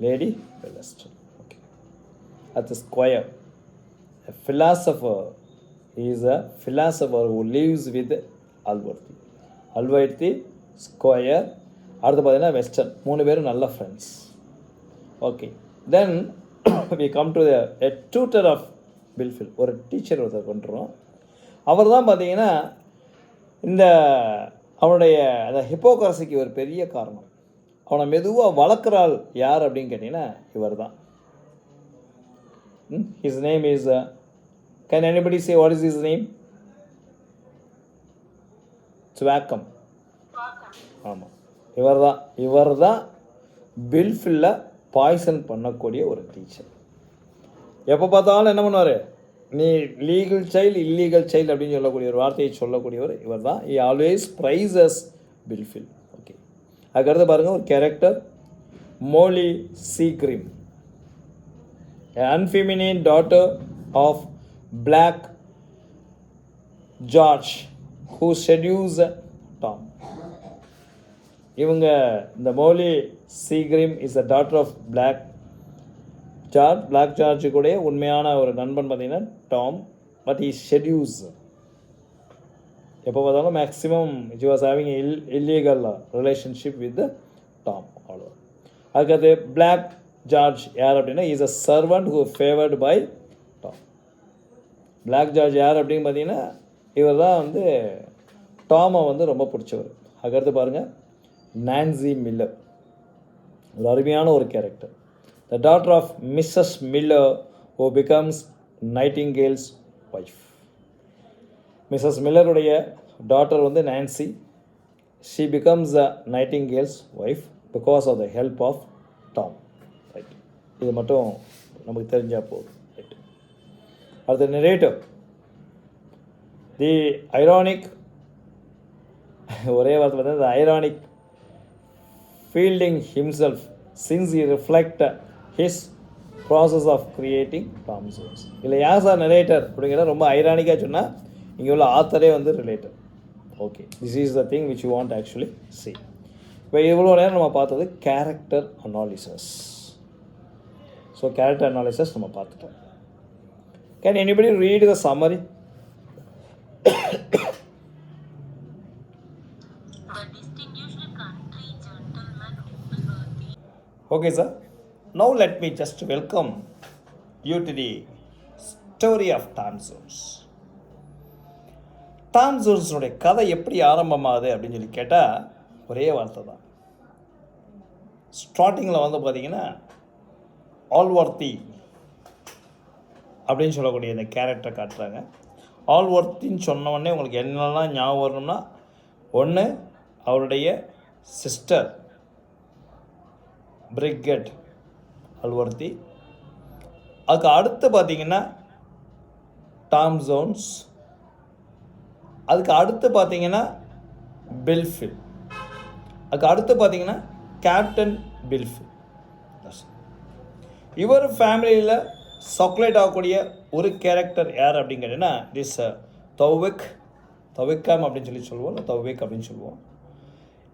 Lady Bellaston. Okay. At the square, a philosopher. He is a philosopher who lives with Allworthy Square. அடுத்து பார்த்தீங்கன்னா Western. மூணு பேரும் நல்ல friends. Okay, then we come to a tutor of Blifil. ஒரு teacher ஒருத்தர் கொண்டுறோம். அவர் தான் பார்த்தீங்கன்னா இந்த அவனுடைய அந்த ஹிப்போக்ரஸிக்கு ஒரு பெரிய காரணம். அவனை மெதுவாக வளர்க்குறாள் யார் அப்படின்னு கேட்டிங்கன்னா இவர் தான். His name is, can anybody say what is his name? Thwackum. ஆமாம், இவர் தான் பில்ஃபில்ல பாய்சன் பண்ணக்கூடிய ஒரு டீச்சர். எப்போ பார்த்தாலும் என்ன பண்ணுவார், நீ லீகல் சைல்டு இல்லீகல் சைல்டு அப்படின்னு சொல்லக்கூடிய ஒரு வார்த்தையை சொல்லக்கூடியவர் இவர் தான். he always prizes Blifil. Okay, அதுக்கடுத்து பாருங்கள் ஒரு character, Molly Seagrim, unfeminine daughter of Black George who seduced Tom. இவங்க இந்த Molly Seagrim is a daughter of Black George கூட உண்மையான ஒரு நண்பன் பார்த்தீங்கன்னா டாம். But he seduce. எப்போ பார்த்தாலும் maximum he was having illegal relationship with Tom. அவ்வளோ. அதுக்கடுத்து பிளாக் ஜார்ஜ் யார் அப்படின்னா is a servant who favoured by Tom. Black George யார் அப்படின்னு பார்த்தீங்கன்னா இவர் தான் டாமை ரொம்ப பிடிச்சவர். அதுக்கடுத்து பாருங்கள் நான்சி மில்லர், ஒரு அருமையான ஒரு character. The daughter of missus Miller who becomes Nightingale's wife. Missus மில்லருடைய daughter Nancy. She becomes a Nightingale's wife because of the help of Tom. Right, இது மட்டும் நமக்கு தெரிஞ்சால் போதும். ரைட், அடுத்த நரேட்டிவ், தி ஐரானிக், ஒரே வார்த்தை பார்த்தா the ironic Fielding himself since he reflect his process of creating Tom Jones. இல்லை யார் சார் நரேட்டர் அப்படிங்கிறத ரொம்ப ஐரானிக்காக சொன்னால் இங்கே உள்ள ஆத்தரே வந்து related. Okay, this is the thing which you want actually C. இப்போ இவ்வளோ நேரம் நம்ம பார்த்தது character analysis. So character analysis நம்ம பார்த்துட்டோம். Can anybody read the summary? Okay, sir. Now let me just welcome you to the story of Tom Jones. Tom ஜோன்ஸுடைய கதை எப்படி ஆரம்பமாகுது அப்படின்னு சொல்லி கேட்டால் ஒரே வார்த்தை தான். ஸ்டார்டிங்கில் வந்து பார்த்தீங்கன்னா ஆல்வர்த்தி அப்படின்னு சொல்லக்கூடிய இந்த கேரக்டரை காட்டுறாங்க. ஆல்வர்த்தின்னு சொன்னவொடனே உங்களுக்கு என்னெல்லாம் ஞாபகம் வரணும்னா, ஒன்று அவருடைய சிஸ்டர் பிரிகெட் அல்வர்த்தி, அதுக்கு அடுத்து பார்த்தீங்கன்னா டாம் ஜோன்ஸ், அதுக்கு அடுத்து பார்த்தீங்கன்னா பில்ஃபில், அதுக்கு அடுத்து பார்த்தீங்கன்னா கேப்டன் பில்ஃபில். இவர் ஃபேமிலியில் சர்க்குலேட் ஆகக்கூடிய ஒரு கேரக்டர் யார் அப்படின்னு கேட்டிங்கன்னா திஸ் தவிக்கம் அப்படின்னு சொல்லி சொல்லுவோம், இல்லை தவிக் அப்படின்னு சொல்லுவோம்.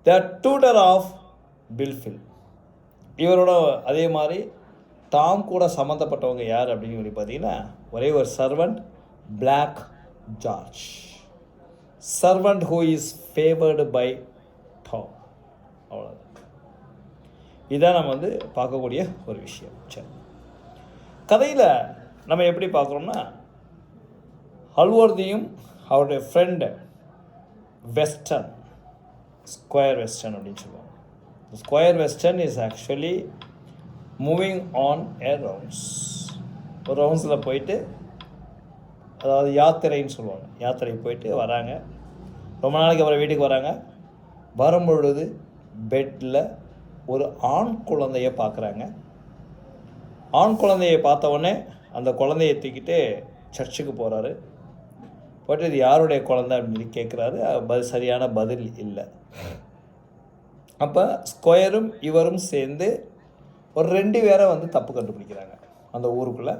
த டூட்டர் ஆஃப் பில்ஃபில். இவரோட அதே மாதிரி டாம் கூட சம்மந்தப்பட்டவங்க யார் அப்படின்னு சொல்லி பார்த்தீங்கன்னா ஒரே ஒரு servant, Black George. Servant who is favoured by Tom. அவ்வளோதான். இதான் நம்ம வந்து பார்க்கக்கூடிய ஒரு விஷயம். சரி, கதையில் நம்ம எப்படி பார்க்குறோம்னா, அல்வர்தியும் அவருடைய ஃப்ரெண்டு வெஸ்டர்ன், ஸ்கொயர் வெஸ்டர்ன் அப்படின்னு சொல்லுவாங்க. Square Western is actually moving on a rounds. ஒரு ரவுண்ட்ஸில் போயிட்டு, அதாவது யாத்திரைன்னு சொல்லுவாங்க, யாத்திரை போயிட்டு வராங்க. ரொம்ப நாளைக்கு அப்புறம் வீட்டுக்கு வராங்க. வரும்பொழுது பெட்டில் ஒரு ஆண் குழந்தைய பார்க்குறாங்க. ஆண் குழந்தையை பார்த்தவொடனே அந்த குழந்தைய தூக்கிட்டு சர்ச்சுக்கு போகிறாரு. போய்ட்டு இது யாருடைய குழந்தை அப்படின்னு சொல்லி கேட்குறாரு. சரியான பதில் இல்லை. அப்போ ஸ்கொயரும் இவரும் சேர்ந்து ஒரு 2 பேரை வந்து தப்பு கண்டுபிடிக்கிறாங்க அந்த ஊருக்குள்ளே.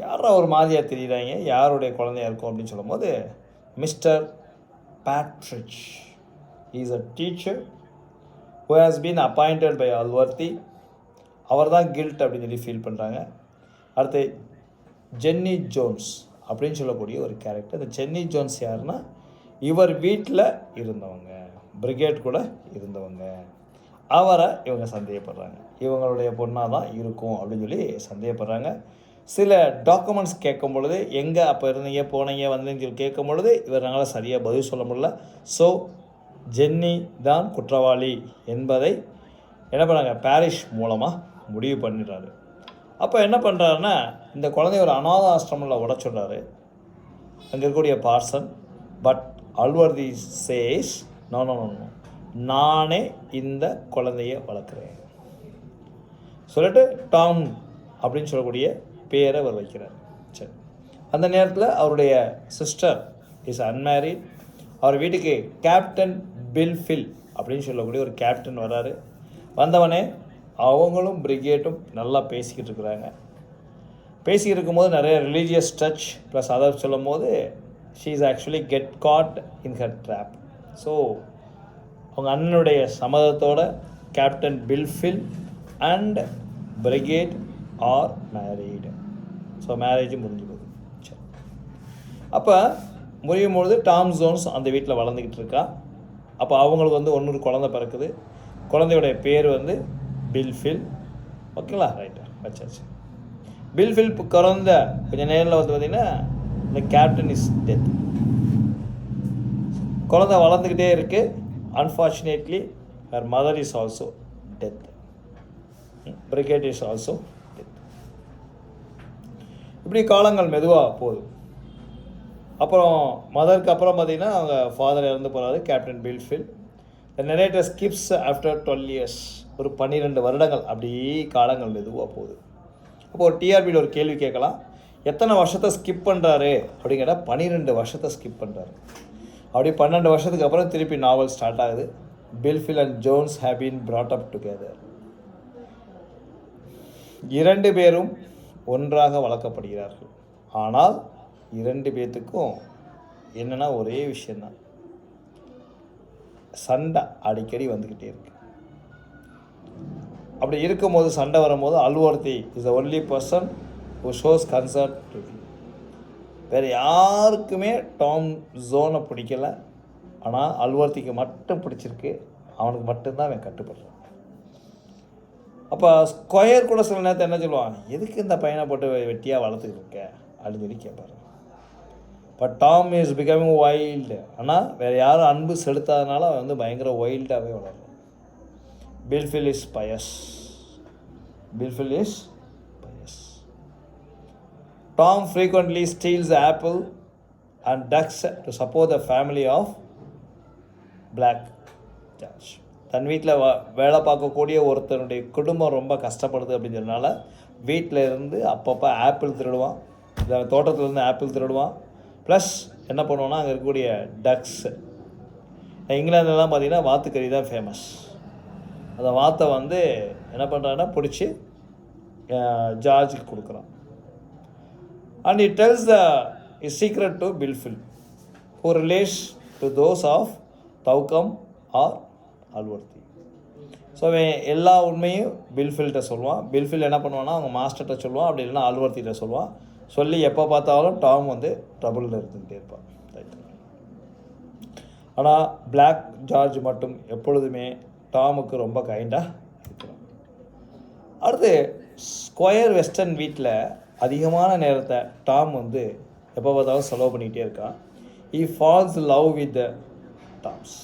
யாரா ஒரு மாதிரியாக தெரியுறாங்க, யாருடைய குழந்தையா இருக்கும் அப்படின்னு சொல்லும்போது, mister Partridge is a teacher who has been appointed by Allworthy. அவர் தான் கில்ட் அப்படின்னு சொல்லி ஃபீல் பண்ணுறாங்க. அடுத்து ஜென்னி ஜோன்ஸ் அப்படின்னு சொல்லக்கூடிய ஒரு கேரக்டர். இந்த ஜென்னி ஜோன்ஸ் யாருன்னா இவர் வீட்டில் இருந்தவங்க, பிரிகேட் கூட இருந்தவங்க. அவரை இவங்க சந்தேகப்படுறாங்க, இவங்களுடைய பொண்ணாக தான் இருக்கும் அப்படின்னு சொல்லி சந்தேகப்படுறாங்க. சில டாக்குமெண்ட்ஸ் கேட்கும் பொழுது எங்கே அப்போ இருந்தீங்க, போனீங்க, வந்தீங்கன்னு சொல்லி கேட்கும் பொழுது இவரால் சரியாக பதில் சொல்ல முடியல. ஸோ ஜென்னி தான் குற்றவாளி என்பதை என்ன பண்ணாங்க, பாரிஷ் மூலமாக முடிவு பண்ணிடுறாரு. அப்போ என்ன பண்ணுறாருன்னா, இந்த குழந்தைய ஒரு அநாத ஆசிரமில் உடச்சுடுறாரு அங்கே இருக்கக்கூடிய பார்சன். பட் அல்வர்தி சேஸ் நோ, நானே இந்த குழந்தைய வளர்க்குறேன் சொல்லிட்டு டாம் அப்படின்னு சொல்லக்கூடிய பேரை அவர் வைக்கிறார். சரி, அந்த நேரத்தில் அவருடைய சிஸ்டர் இஸ் அன்மேரிட். அவர் வீட்டுக்கு கேப்டன் பில்ஃபில் அப்படின்னு சொல்லக்கூடிய ஒரு கேப்டன் வராரு. வந்தவனே அவங்களும் பிரிகேட்டும் நல்லா பேசிக்கிட்டு இருக்கிறாங்க. பேசிக்கிட்டு இருக்கும்போது நிறைய ரிலீஜியஸ் டச் ப்ளஸ் அதை சொல்லும் போது she is actually get caught in her trap. So அவங்க அண்ணனுடைய சம்மதத்தோட captain Blifil and Bridget are married. So marriage முடிஞ்சு போகுது. சரி, அப்போ முடியும் பொழுது டாம் ஜோன்ஸ் அந்த வீட்டில் வளர்ந்துக்கிட்டு இருக்கா. அப்போ அவங்களுக்கு வந்து ஒன்று குழந்தை பிறக்குது. குழந்தையுடைய பேர் வந்து பில்ஃபில். ஓகேங்களா, ரைட்டு வச்சாச்சு. பில்ஃபில் குழந்த கொஞ்சம் நேரில் வந்து பார்த்திங்கன்னா இந்த கேப்டன் இஸ் டெத். குழந்தை வளர்ந்துக்கிட்டே இருக்குது. Unfortunately her mother is also death. Brigade is also death. இப்படி காலங்கள் மெதுவாக போகுது. அப்புறம் மதருக்கு அப்புறம் பார்த்திங்கன்னா அவங்க ஃபாதர் இறந்து போகிறாரு, captain Blifil. The narrator skips after 12 years. ஒரு 12 வருடங்கள் அப்படியே காலங்கள் மெதுவாக போகுது. அப்போ ஒரு டிஆர்பியில் ஒரு கேள்வி கேட்கலாம், எத்தனை வருஷத்தை ஸ்கிப் பண்ணுறாரு அப்படின்னு கேட்டால் 12 வருஷத்தை ஸ்கிப் பண்ணுறாரு. அப்படி 12 வருஷத்துக்கு அப்புறம் திருப்பி நாவல் ஸ்டார்ட் ஆகுது. Blifil and Jones have been brought up together. 2 பேரும் ஒன்றாக வளர்க்கப்படுகிறார்கள். ஆனால் 2 பேத்துக்கும் என்னென்னா ஒரே விஷயந்தான், சண்டை அடிக்கடி வந்துக்கிட்டே இருக்கு. அப்படி இருக்கும்போது சண்டை வரும்போது Allworthy is the only person who shows concern to him. வேறு யாருக்குமே டாம் ஜோனை பிடிக்கல, ஆனால் அல்வர்த்திக்கு மட்டும் பிடிச்சிருக்கு. அவனுக்கு மட்டும்தான் அவன் கட்டுப்படுறான். அப்போ ஸ்கொயர் கூட சில நேரத்தை என்ன சொல்லுவான், எதுக்கு இந்த பையனை போட்டு வெட்டியாக வளர்த்துக்கிட்டு இருக்க அப்படின்னு சொல்லி கேட்பாரு. But Tom is becoming wild. ஆனால் வேறு யாரும் அன்பு செலுத்தாதனால அவன் வந்து பயங்கர வைல்டாகவே வளரும். Blifil is pious. Blifil is pious. Tom frequently steals apple and ducks to support the family of Black George. தன் வீட்டில் வேலை பார்க்கக்கூடிய ஒருத்தனுடைய குடும்பம் ரொம்ப கஷ்டப்படுது அப்படிங்கிறதுனால வீட்டில் இருந்து அப்பப்போ ஆப்பிள் திருடுவான், தோட்டத்துலேருந்து ஆப்பிள் திருடுவான். ப்ளஸ் என்ன பண்ணுவோன்னா அங்கே இருக்கக்கூடிய டக்ஸு, இங்கிலாந்துலாம் பார்த்திங்கன்னா வாத்துக்கறி தான் ஃபேமஸ். அந்த வாத்தை வந்து என்ன பண்ணுறான்னா பிடிச்சி ஜார்ஜுக்கு கொடுக்குறான். And it tells the is secret to Blifil who relates to those of Thwackum or Allworthy. So அவன் எல்லா உண்மையும் பில்ஃபில்கிட்ட சொல்லுவான். பில்ஃபில் என்ன பண்ணுவான்னா அவங்க மாஸ்டர்கிட்ட சொல்லுவான், அப்படி இல்லைன்னா அல்வர்த்திகிட்ட சொல்லுவான். சொல்லி எப்போ பார்த்தாலும் டாம் வந்து ட்ரபுளில் இருந்துகிட்டே இருப்பான். ஆனால் பிளாக் ஜார்ஜ் மட்டும் எப்பொழுதுமே டாமுக்கு ரொம்ப கைண்டாக இருக்கிறான். அடுத்து ஸ்கொயர் வெஸ்டர்ன் வீட்டில் அதிகமான நேரத்தை டாம் வந்து எப்போ பார்த்தாலும் செலவு பண்ணிக்கிட்டே இருக்கான். he falls love with the Tom's.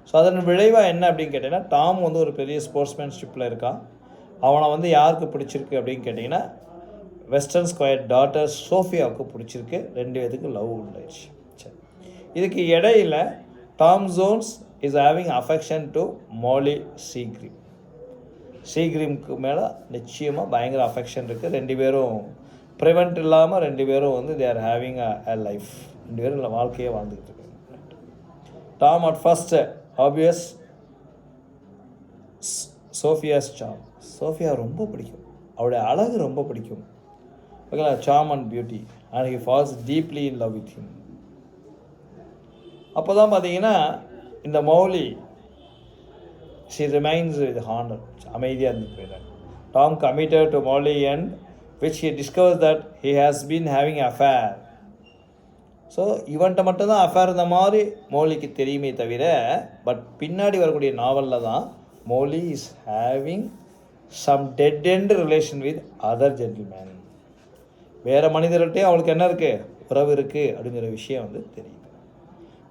So அதன் விளைவாக என்ன அப்படின்னு கேட்டிங்கன்னா, டாம் வந்து ஒரு பெரிய ஸ்போர்ட்ஸ்மேன்ஷிப்பில் இருக்கான். அவனை வந்து யாருக்கு பிடிச்சிருக்கு அப்படின்னு கேட்டிங்கன்னா, வெஸ்டர்ன் ஸ்கொயர் டாட்டர் சோஃபியாவுக்கு பிடிச்சிருக்கு. 2 பேத்துக்கு லவ் உண்டாயிடுச்சு. சரி, இதுக்கு இடையில் Tom Jones is having affection to Molly Seagrim. சீக்ரீமுக்கு மேலே நிச்சயமாக பயங்கர அஃபெக்ஷன் இருக்குது. 2 பேரும் ப்ரிவெண்ட் இல்லாமல் 2 பேரும் வந்து they are having a life. 2 பேரும் இல்லை வாழ்க்கையே வாழ்ந்துக்கிட்டு இருக்காங்க. Tom at first obvious Sophia's charm. Sophia ரொம்ப பிடிக்கும், அவருடைய அழகு ரொம்ப பிடிக்கும். ஓகேங்களா, charm and beauty. And he falls deeply in love with him. அப்போ தான் பார்த்தீங்கன்னா இந்த Molly she remains with honour, அமைதியாக இருந்து போயிடுறாங்க. Tom committed to Molly and which he discovers that he has been having an affair. So இவன்ட்ட மட்டும்தான் affair இந்த மாதிரி மௌலிக்கு தெரியுமே தவிர, பட் பின்னாடி வரக்கூடிய நாவலில் தான் Molly is having some dead end relation with other gentleman. வேறு மனிதர்கிட்டையும் அவளுக்கு என்ன இருக்குது, உறவு இருக்குது அப்படிங்கிற விஷயம் வந்து தெரியுது.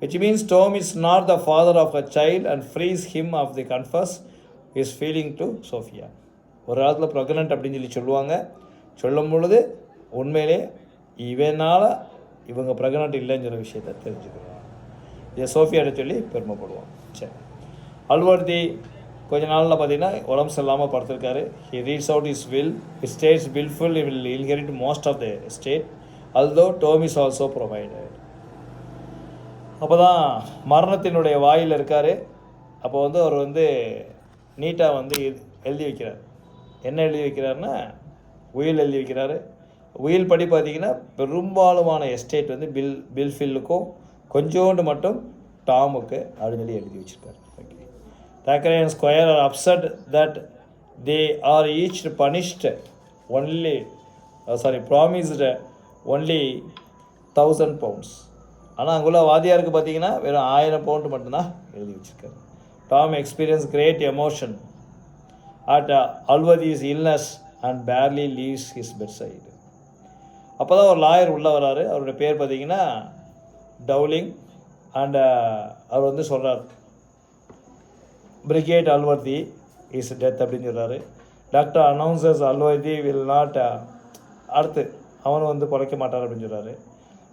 which means Tom is not the father of a child and frees him of the confess his feeling to Sophia. ஒரு காலத்தில் ப்ரெக்னென்ட் அப்படின்னு சொல்லி சொல்லுவாங்க. சொல்லும் பொழுது உண்மையிலே இவனால் இவங்க ப்ரெக்னென்ட் இல்லைங்கிற விஷயத்தை தெரிஞ்சுக்கிறாங்க. இதை சோஃபியாட்ட சொல்லி பெருமைப்படுவான். சரி, அல்வர்த்தி கொஞ்ச நாளில் பார்த்தீங்கன்னா உடம்பு சரியில்லாமல் படுத்திருக்காரு. He reads out is will. He states Blifil will inherit most of the estate although Tom is also provided. அப்போ தான் மரணத்தினுடைய வாயில் இருக்கார். அப்போ வந்து அவர் வந்து நீட்டாக வந்து எழுதி வைக்கிறார். என்ன எழுதி வைக்கிறாருன்னா உயில் எழுதி வைக்கிறாரு. உயில் படி பார்த்திங்கன்னா பெரும்பாலுமான எஸ்டேட் வந்து பில்ஃபில்லுக்கும் கொஞ்சோண்டு மட்டும் டாமுக்கு அப்படின்னு சொல்லி எழுதி வச்சுருக்காரு. Okay, Thwackum and Square are upset that they are each punished only promised only 1000 pounds. ஆனால் அங்குள்ள வாதியாருக்கு பார்த்தீங்கன்னா வெறும் 1000 pound மட்டும்தான் எழுதி வச்சுருக்காரு. Tom experience great emotion at Allworthy's illness and barely leaves his bed side. அப்போ தான் ஒரு லாயர் உள்ளே வராரு. அவருடைய பேர் பார்த்தீங்கன்னா டவுலிங். அண்ட் அவர் வந்து சொல்கிறார், பிரிகேட் அல்வர்தி இஸ் டெத் அப்படின்னு சொல்கிறாரு. Doctor announces Allworthy will not, அடுத்து அவன் வந்து பிழைக்க மாட்டார் அப்படின்னு சொல்கிறாரு.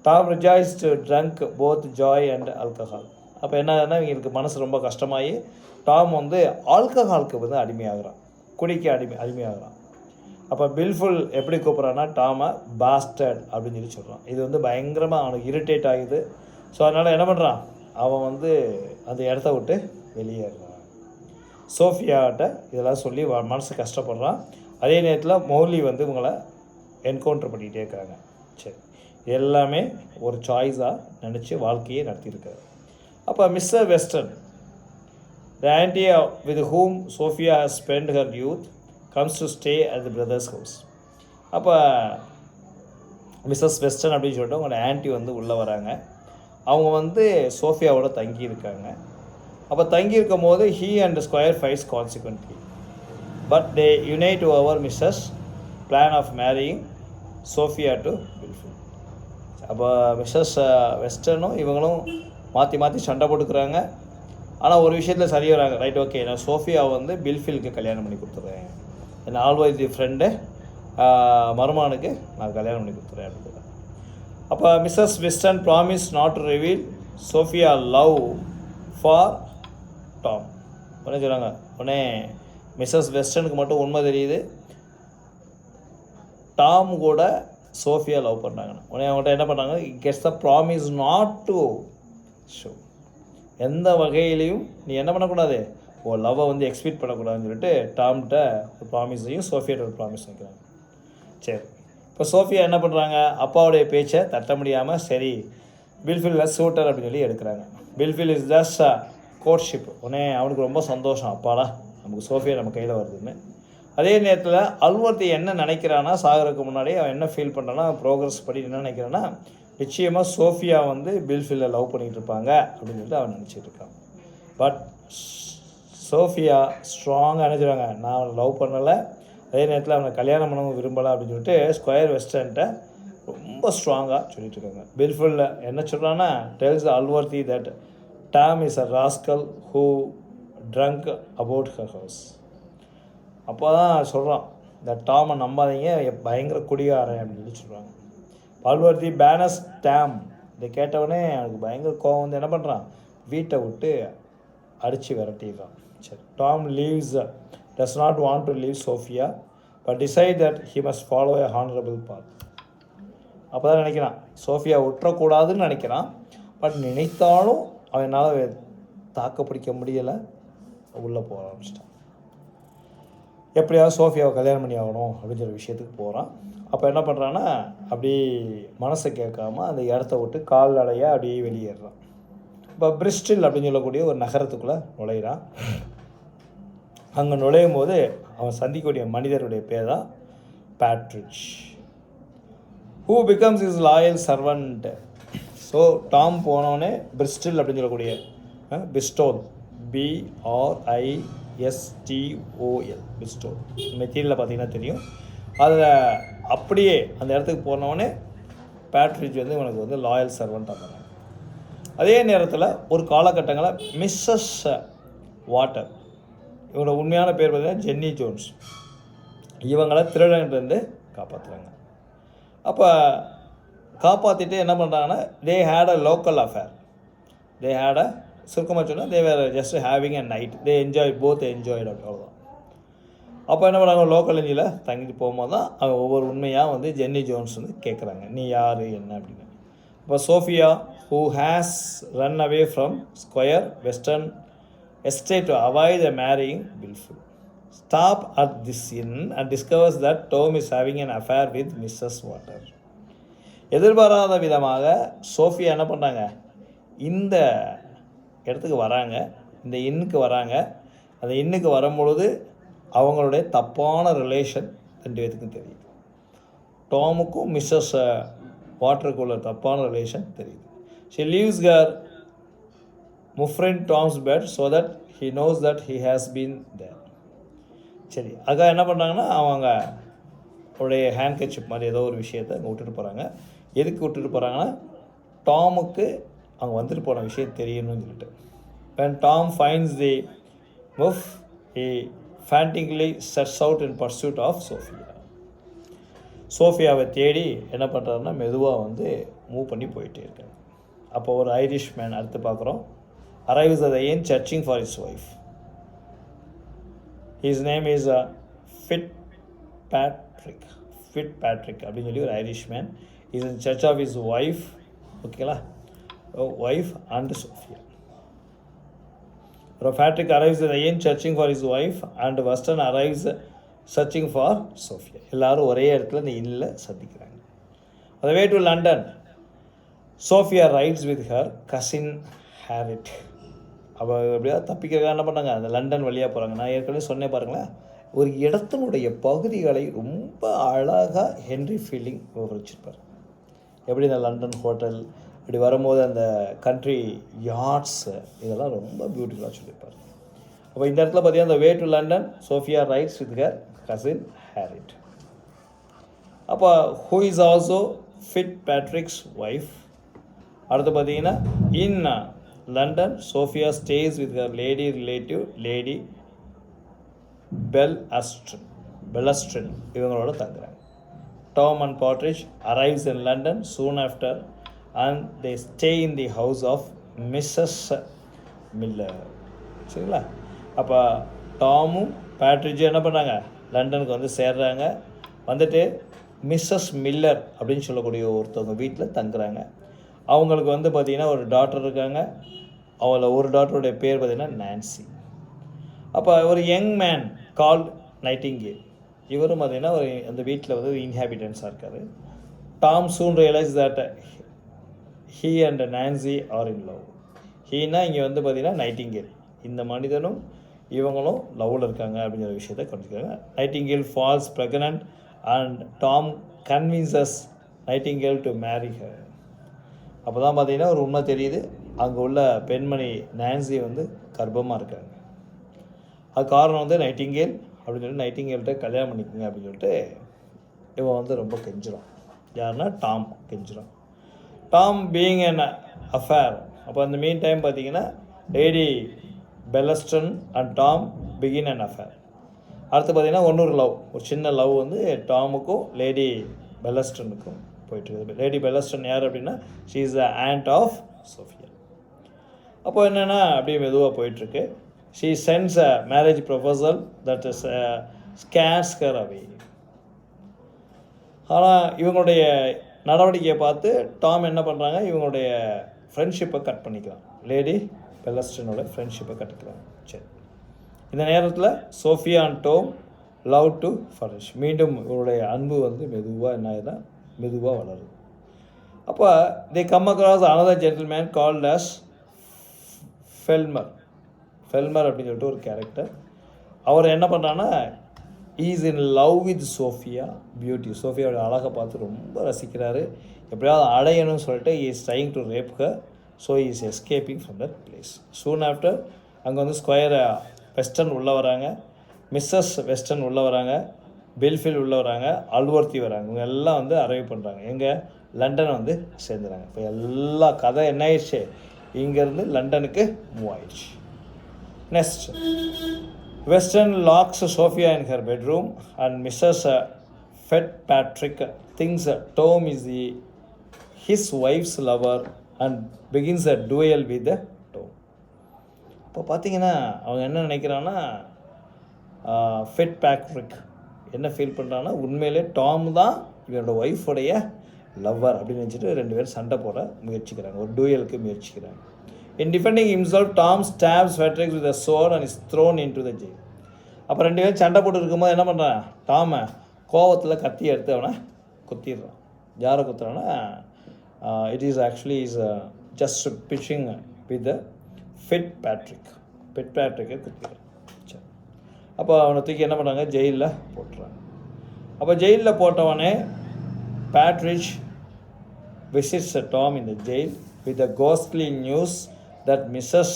Tom rejoice to drunk both joy and alcohol. அப்போ என்னன்னா இவங்களுக்கு மனசு ரொம்ப கஷ்டமாகி டாம் வந்து ஆல்கஹாலுக்கு வந்து அடிமையாகிறான், குடிக்க அடிமையாகிறான். அப்போ பில்ஃபுல் எப்படி கூப்பிட்றான்னா டாமை பாஸ்டர்ட் அப்படின்னு சொல்லி சொல்கிறான். இது வந்து பயங்கரமாக அவனுக்கு இரிட்டேட் ஆகுது. ஸோ அதனால் என்ன பண்ணுறான், அவன் வந்து அந்த இடத்த விட்டு வெளியேறான். சோஃபியாட்ட இதெல்லாம் சொல்லி மனசு கஷ்டப்படுறான். அதே நேரத்தில் மௌலி வந்து இவங்களை என்கவுண்டர் பண்ணிக்கிட்டே இருக்காங்க. சரி, எல்லாமே ஒரு சாய்ஸாக நினச்சி வாழ்க்கையை நடத்தியிருக்காரு. அப்போ Mister Western, the aunty with whom Sophia has spend her youth comes to stay at the brother's house. அப்போ மிஸ்ஸஸ் வெஸ்டர்ன் அப்படின்னு சொல்லிட்டு அவங்களோட ஆன்ட்டி வந்து உள்ளே வராங்க. அவங்க வந்து சோஃபியாவோட தங்கியிருக்காங்க. அப்போ தங்கியிருக்கும் போது he and Squire fights consequently, but they unite over missus plan of marrying Sophia to Blifil. அப்போ மிஸ்ஸஸ் வெஸ்டர்னும் இவங்களும் மாற்றி மாற்றி சண்டை போட்டுக்கிறாங்க. ஆனால் ஒரு விஷயத்தில் சரி வராங்க. ரைட், ஓகே, நான் சோஃபியாவை வந்து பில்ஃபிலுக்கு கல்யாணம் பண்ணி கொடுத்துட்றேன், என் ஆல்வேஸ் தி ஃப்ரெண்டு மருமானுக்கு நான் கல்யாணம் பண்ணி கொடுத்துறேன் அப்படின்னு. அப்போ Mrs Western promise not to reveal Sophia love for Tom. உடனே சொல்கிறாங்க, உடனே மிஸ்ஸஸ் வெஸ்டர்னுக்கு மட்டும் உண்மை தெரியுது, டாம் கூட சோஃபியா லவ் பண்ணுறாங்கன்னு. உடனே அவங்கள்ட்ட என்ன பண்ணுறாங்க, gets the promise not to show. எந்த வகையிலையும் நீ என்ன பண்ணக்கூடாது, லவ்வை வந்து எக்ஸ்பெக்ட் பண்ணக்கூடாதுன்னு சொல்லிட்டு டாம்கிட்ட ஒரு ப்ராமிஸையும் சோஃபியாட்ட ஒரு ப்ராமிஸ் வைக்கிறாங்க. சரி, இப்போ சோஃபியா என்ன பண்ணுறாங்க, அப்பாவுடைய பேச்சை தட்ட முடியாமல் சரி பில்ஃபில் சூட்டர் அப்படின்னு சொல்லி எடுக்கிறாங்க. பில்ஃபில் இஸ் ஜஸ்ட் கோர்ட்ஷிப். உடனே அவனுக்கு ரொம்ப சந்தோஷம், அப்பாடா நமக்கு சோஃபியா நம்ம கையில் வருதுன்னு. அதே நேரத்தில் அல்வர்த்தி என்ன நினைக்கிறான்னா, சாகிறதுக்கு முன்னாடி அவன் என்ன ஃபீல் பண்ணுறான்னா, ப்ரோக்ரஸ் படி என்ன நினைக்கிறான்னா, நிச்சயமாக சோஃபியா வந்து பில்ஃபில்லை லவ் பண்ணிகிட்டு இருப்பாங்க அப்படின்னு சொல்லிட்டு அவன் நினச்சிட்டு இருக்கான். பட் சோஃபியா ஸ்ட்ராங்காக நினச்சிடுவாங்க, நான் அவனை லவ் பண்ணலை, அதே நேரத்தில் அவனை கல்யாணம் பண்ணவும் விரும்பலை அப்படின்னு சொல்லிட்டு ஸ்கொயர் வெஸ்டர்ன்ட்ட ரொம்ப ஸ்ட்ராங்காக சொல்லிட்டு இருக்காங்க. பில்ஃபில் என்ன சொல்கிறான்னா, tells Allworthy that Tom is a rascal who drunk about her house. அப்போ தான் சொல்கிறான், இந்த டாமை நம்பாதீங்க, பயங்கர குடிகாரன் அப்படின்னு சொல்லி சொல்கிறாங்க. அல்வர்த்தி பேனஸ் டாம். இதை கேட்டவொடனே அவனுக்கு பயங்கர கோவம் வந்து என்ன பண்ணுறான், வீட்டை விட்டு அடித்து விரட்டிடுறான். சரி, Tom leaves does not want to leave Sophia but decide that he must follow a honorable path. அப்போ தான் நினைக்கிறான், சோஃபியா விட்டுறக்கூடாதுன்னு நினைக்கிறான். பட் நினைத்தாலும் அவனால் தாக்க பிடிக்க முடியலை, உள்ளே போக ஆரம்பிச்சிட்டான். எப்படியாவது சோஃபியாவை கல்யாணம் பண்ணி ஆகணும் அப்படிங்கிற விஷயத்துக்கு போகிறான். அப்போ என்ன பண்ணுறான்னா, அப்படி மனசை கேட்காம அந்த இடத்த விட்டு கால் அடையாக அப்படியே வெளியேறான். இப்போ பிரிஸ்டில் அப்படின்னு சொல்லக்கூடிய ஒரு நகரத்துக்குள்ளே நுழையிறான். அங்கே நுழையும் போது அவன் சந்திக்கக்கூடிய மனிதருடைய பேர் தான் Partridge, who becomes is loyal servant. So Tom போனோடனே பிரிஸ்டில் அப்படின்னு சொல்லக்கூடிய பிஸ்டோல், BRISTOL, பிஸ்டோல் மெட்டீரியலில் பார்த்தீங்கன்னா தெரியும். அதில் அப்படியே அந்த இடத்துக்கு போனோடனே பேட்ரிச் வந்து இவனுக்கு வந்து லாயல் சர்வன்ட் ஆகிறாங்க. அதே நேரத்தில் ஒரு காலகட்டங்களில் மிஸ்ஸஸ் வாட்டர், இவங்களோட உண்மையான பேர் பார்த்தீங்கன்னா ஜென்னி ஜோன்ஸ், இவங்களை திருடன்லேருந்து காப்பாற்றுறாங்க. அப்போ காப்பாற்றிட்டு என்ன பண்ணுறாங்கன்னா, they had a local affair, they had a சுருக்கமாக சொன்னால் they were just having a night, they enjoy both enjoyed அவ்வளோதான். அப்போ என்ன பண்ணுறாங்க, லோக்கல் எஞ்சியில் தங்கிட்டு போகும்போது தான் அவங்க ஒவ்வொரு உண்மையாக வந்து ஜென்னி ஜோன்ஸ் வந்து கேட்குறாங்க, நீ யார் என்ன அப்படின்னு. இப்போ Sophia who has run away from Squire Western estate to avoid marrying Bilful, stop at this inn and discovers that Tom is having an affair with Mrs. Water. எதிர்பாராத விதமாக சோஃபியா என்ன பண்ணுறாங்க, இந்த இடத்துக்கு வராங்க, இந்த இன்னுக்கு வராங்க. அந்த இன்னுக்கு வரும்பொழுது அவங்களுடைய தப்பான ரிலேஷன் ரெண்டு பேத்துக்கும் தெரியுது. டாமுக்கும் மிஸ்ஸஸ் வாட்டருக்குள்ள தப்பான ரிலேஷன் தெரியுது. she leaves her Muffrin Tom's bed so that he knows that he has been there. சரி, அதுக்காக என்ன பண்ணுறாங்கன்னா, அவங்க உடைய ஹேண்ட்கர்ச்சிப் மாதிரி ஏதோ ஒரு விஷயத்தை அங்கே விட்டுட்டு போகிறாங்க. எதுக்கு விட்டுட்டு போகிறாங்கன்னா, டாமுக்கு அவங்க வந்துட்டு போன விஷயம் தெரியணும்னு சொல்லிட்டு. when Tom finds the muff, he frantically sets out in pursuit of Sophia. சோஃபியாவை தேடி என்ன பண்ணுறாருன்னா, மெதுவாக வந்து மூவ் பண்ணி போயிட்டே இருக்காங்க. அப்போ ஒரு ஐரிஷ் மேன் அடுத்து பார்க்குறோம், arrives at the inn searching for his wife. His name is Fitzpatrick அப்படின்னு சொல்லி ஒரு Irish man. Is in search of his wife, ஓகேங்களா, wife and Sophia. Patrick arrives at the inn searching for his wife and Weston arrives searching for Sophia. எல்லோரும் ஒரே இடத்துல இந்த இன்னில் சந்திக்கிறாங்க. அந்த way to London, Sophia rides with her cousin Harriet. அவள் எப்படியாவது தப்பிக்கிறதுக்காக என்ன பண்ணாங்க, அந்த லண்டன் வழியாக போகிறாங்க. நான் ஏற்கனவே சொன்னேன் பாருங்களேன், ஒரு இடத்தினுடைய பகுதிகளை ரொம்ப அழகாக ஹென்ரி ஃபீல்டிங் விவரிச்சிருப்பார். எப்படி இந்த லண்டன் ஹோட்டல் இப்படி வரும்போது அந்த கண்ட்ரி யார்ட்ஸ் இதெல்லாம் ரொம்ப பியூட்டிஃபுல்லாக சொல்லியிருப்பார். அப்போ இந்த இடத்துல பார்த்தீங்கன்னா இந்த way to London, Sophia rides with her cousin Harriet. அப்போ who is also Fitzpatrick's wife. அடுத்து பார்த்தீங்கன்னா in London Sophia stays with her lady relative Lady Bellaston இவங்களோட தங்குறாங்க. Tom and Partridge arrives in London soon after and they stay in the house of Mrs. Miller. சரிங்களா? அப்போ டாமும் பேட்ரிட்ஜும் என்ன பண்ணுறாங்க, லண்டனுக்கு வந்து சேர்றாங்க. வந்துட்டு மிஸ்ஸஸ் மில்லர் அப்படின்னு சொல்லக்கூடிய ஒருத்தவங்க வீட்டில் தங்குறாங்க. அவங்களுக்கு வந்து பார்த்திங்கன்னா ஒரு டாக்டர் இருக்காங்க. அவளை ஒரு டாக்டருடைய பேர் பார்த்திங்கன்னா நான்சி. அப்போ ஒரு யங் மேன் கால்ட் நைட்டிங்கேல், இவரும் பார்த்திங்கன்னா ஒரு அந்த வீட்டில் வந்து இன்ஹாபிட்டன்ஸாக இருக்கார். Tom soon realise that he and Nancy are in love. ஹீனா இங்கே வந்து பார்த்திங்கன்னா நைட்டிங்கேல், இந்த மனிதனும் இவங்களும் லவ்வில் இருக்காங்க அப்படிங்கிற விஷயத்தை கண்டுக்கிறாங்க. Nightingale falls pregnant and Tom convinces Nightingale to marry her. அப்போ தான் பார்த்திங்கன்னா ஒரு உண்மை தெரியுது, அங்கே உள்ள பெண்மணி நான்சி வந்து கர்ப்பமாக இருக்காங்க. அது காரணம் வந்து நைட்டிங்கேல் அப்படின்னு சொல்லி நைட்டிங்கேல்கிட்ட கல்யாணம் பண்ணிக்கோங்க அப்படின்னு சொல்லிட்டு இவன் வந்து ரொம்ப கெஞ்சிடும். யாருன்னா டாம் கெஞ்சிடும். Tom being an affair. அப்போ அந்த மீன் டைம் பார்த்தீங்கன்னா Lady Bellaston and Tom begin an affair. அடுத்து பார்த்தீங்கன்னா இன்னொரு லவ், ஒரு சின்ன லவ் வந்து டாமுக்கும் லேடி பெல்லஸ்டனுக்கும் போயிட்டுருக்குது. லேடி பெல்லஸ்டன் யார் அப்படின்னா she is the aunt of Sophia. அப்போ என்னென்னா அப்படியே மெதுவாக போயிட்டுருக்கு. She sends a marriage proposal that is scares her away. ஆனால் இவங்களுடைய நடவடிக்கையை பார்த்து டாம் என்ன பண்ணுறாங்க, இவங்களுடைய ஃப்ரெண்ட்ஷிப்பை கட் பண்ணிக்கலாம். லேடி பெல்லஸ்டனோட ஃப்ரெண்ட்ஷிப்பை கட்டுக்கிறாங்க. சரி, இந்த நேரத்தில் Sophia and Tom love to furnish. மீண்டும் இவருடைய அன்பு வந்து மெதுவாக என்ன ஆகுதுன்னா மெதுவாக வளருது. அப்போ they come across another gentleman called as Fellamar அப்படின்னு சொல்லிட்டு ஒரு கேரக்டர். அவர் என்ன பண்ணுறான்னா is in love with Sophia beauty. சோஃபியாவோட அழகை பார்த்து ரொம்ப ரசிக்கிறாரு. எப்படியாவது அடையணும்னு சொல்லிட்டு is trying to rape her. So is escaping from that place. Soon after அங்கே வந்து ஸ்கொயர் வெஸ்டர்ன் உள்ளே வராங்க, மிஸ்ஸஸ் வெஸ்டர்ன் உள்ளே வராங்க, பெல்ஃபீல்ட் உள்ளே வராங்க, அல்வர்த்தி வராங்க. இவங்க எல்லாம் வந்து அரைவ் பண்ணுறாங்க. எங்கே லண்டனை வந்து சேர்ந்துறாங்க. இப்போ எல்லா கதை என்ன ஆயிடுச்சு, இங்கேருந்து லண்டனுக்கு மூவ் ஆயிடுச்சு. Next, Weston locks Sophia in her bedroom and Mrs. Fitzpatrick thinks Tom is his wife's lover and begins a duel with Tom. இப்போ பார்த்தீங்கன்னா அவங்க என்ன நினைக்கிறாங்கன்னா, ஃபிட்பேட்ரிக் என்ன ஃபீல் பண்ணுறாங்கன்னா உண்மையிலே டாம் தான் இவனோட ஒய்ஃபுடைய லவ்வர் அப்படின்னு நினச்சிட்டு ரெண்டு பேரும் சண்டை போட முயற்சிக்கிறாங்க, ஒரு டூயலுக்கு முயற்சிக்கிறாங்க. In defending himself, Tom stabs Patrick with a sword and is thrown into the jail. அப்போ ரெண்டு பேரும் சண்டை போட்டு இருக்கும்போது என்ன பண்ணுறான், டாமை கோவத்தில் கத்தி எடுத்து அவனை குத்திடுறான். யாரை குத்துறான்னா it is actually is just pitching with the ஃபிட்பேட்ரிக்கை குத்திடுறான். சரி, அப்போ அவனை தூக்கி என்ன பண்ணுறாங்க, ஜெயிலில் போட்டுறாங்க. அப்போ ஜெயிலில் போட்டவனே பேட்ரிச் visits Tom in the jail with the ghostly news that Mrs.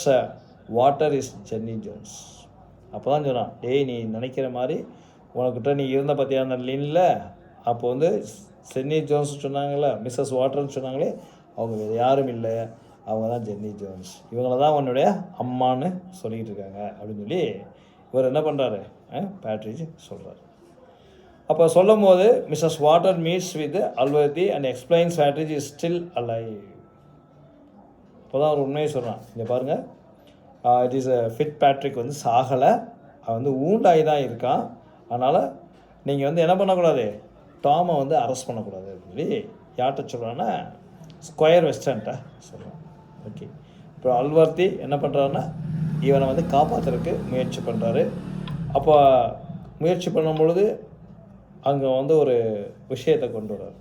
Water is Jenny Jones. அப்போ தான் சொன்னான், டேய் நீ நினைக்கிற மாதிரி உனக்கிட்ட நீ இருந்த பார்த்தியா அந்த லின்னில், அப்போ வந்து சென்னி ஜோன்ஸ் சொன்னாங்களே, மிஸ்ஸஸ் வாட்டர்னு சொன்னாங்களே, அவங்க வேறு யாரும் இல்லை, அவங்க தான் ஜென்னி ஜோன்ஸ், இவங்கள தான் உன்னுடைய அம்மான்னு சொல்லிக்கிட்டு இருக்காங்க அப்படின்னு சொல்லி இவர் என்ன பண்ணுறாரு, பேட்ரிச் சொல்கிறார். அப்போ சொல்லும் போது missus Water meets with Allworthy and explains Partridge is still alive. இப்போ தான் ஒரு உண்மையை சொல்கிறான், இங்கே பாருங்கள், இட் இஸ் ஃபிட்பேட்ரிக் வந்து சாகலை, அவன் வந்து ஊண்டாகி தான் இருக்கான், அதனால் நீங்கள் வந்து என்ன பண்ணக்கூடாது, டாமை வந்து அரெஸ்ட் பண்ணக்கூடாது அப்படின்னு சொல்லி யார்கிட்ட சொல்கிறான்னா ஸ்கொயர் வெஸ்டர்ன்ட்ட சொல்கிறான். ஓகே, இப்போ அல்வர்த்தி என்ன பண்ணுறாருன்னா இவனை வந்து காப்பாற்றுறதுக்கு முயற்சி பண்ணுறாரு. அப்போ முயற்சி பண்ணும் பொழுது அங்கே வந்து ஒரு விஷயத்தை கொண்டு வர்றார்.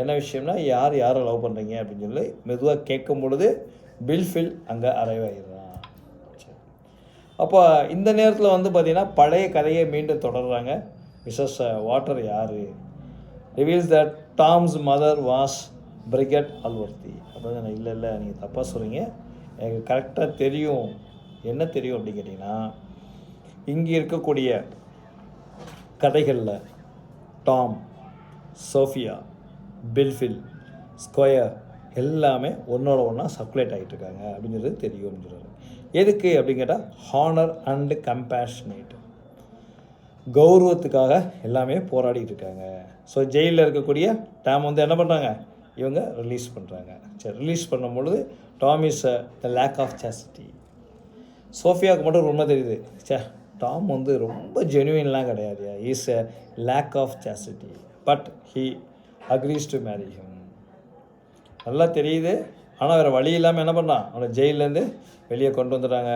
என்ன விஷயம்னா, யார் யாரை லவ் பண்ணுறீங்க அப்படின்னு சொல்லி மெதுவாக கேட்கும் பொழுது பில்ஃபில் அங்கே அரைவ் ஆகிடுறான். சரி, அப்போ இந்த நேரத்தில் வந்து பார்த்திங்கன்னா பழைய கதையை மீண்டும் தொடர்றாங்க. மிஸ்ஸஸ் வாட்டர் யார், reveals that Tom's mother was Bridget Allworthy. அப்போ நான் இல்லை நீங்கள் தப்பாக சொல்கிறீங்க, எனக்கு கரெக்டாக தெரியும். என்ன தெரியும் அப்படின்னு கேட்டிங்கன்னா, இங்கே இருக்கக்கூடிய கதைகளில் டாம், சோஃபியா, பில்ஃபில், ஸ்கொயர் எல்லாமே ஒன்றோட ஒன்றா சர்க்குலேட் ஆகிட்டு இருக்காங்க அப்படிங்கிறது தெரியும் அப்படின்னு சொல்கிறாரு. எதுக்கு அப்படின்னு கேட்டால் ஹானர் அண்டு கம்பேஷனேட், கௌரவத்துக்காக எல்லாமே போராடிட்டு இருக்காங்க. ஸோ ஜெயிலில் இருக்கக்கூடிய டாம் வந்து என்ன பண்ணுறாங்க, இவங்க ரிலீஸ் பண்ணுறாங்க. சரி, ரிலீஸ் பண்ணும் பொழுது Tom is the lack of chastity. சோஃபியாவுக்கு மட்டும் ரொம்ப தெரியுது, டாம் வந்து ரொம்ப ஜெனுவின்லாம் கிடையாது, is a lack of chastity, but he agrees to marry him. நல்லா தெரியுது, ஆனால் வேறு வழி இல்லாமல் என்ன பண்ணான், அவனை ஜெயிலேருந்து வெளியே கொண்டு வந்துடுறாங்க.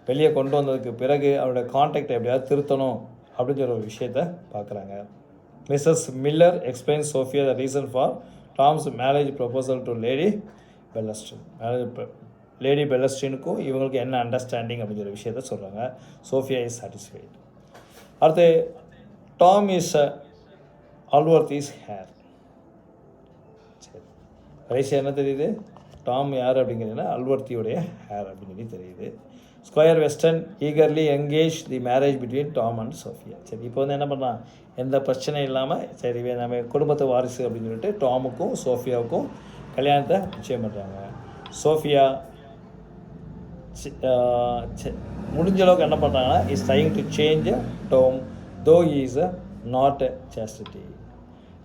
வெளியே கொண்டு வந்ததுக்கு பிறகு அவனோட கான்டாக்டை எப்படியாவது திருத்தணும் அப்படிங்கிற ஒரு விஷயத்தை பார்க்குறாங்க. Missus Miller explains Sophia the reason for Tom's marriage proposal to Lady Bellaston. Lady பெல்லஸ்டினுக்கும் இவங்களுக்கு என்ன அண்டர்ஸ்டாண்டிங் அப்படிங்கிற விஷயத்த சொல்கிறாங்க. Sophia is satisfied. அடுத்து Tom is Allworthy's heir. சரி, கடைசியாக என்ன தெரியுது, டாம் யார் அப்படிங்கிறதுனா அல்வர்த்தியுடைய ஹேர் அப்படின்னு சொல்லி தெரியுது. Squire Western eagerly engage the marriage between Tom and Sophia. சரி, இப்போ வந்து என்ன பண்ணான், எந்த பிரச்சனையும் இல்லாமல் சரி நம்ம குடும்பத்தை வாரிசு அப்படின்னு சொல்லிட்டு டாமுக்கும் சோஃபியாவுக்கும் கல்யாணத்தை நிச்சயம் பண்ணுறாங்க. சோஃபியா முடிஞ்ச அளவுக்கு என்ன பண்ணுறாங்கன்னா, is trying to change Tom though is not chastity.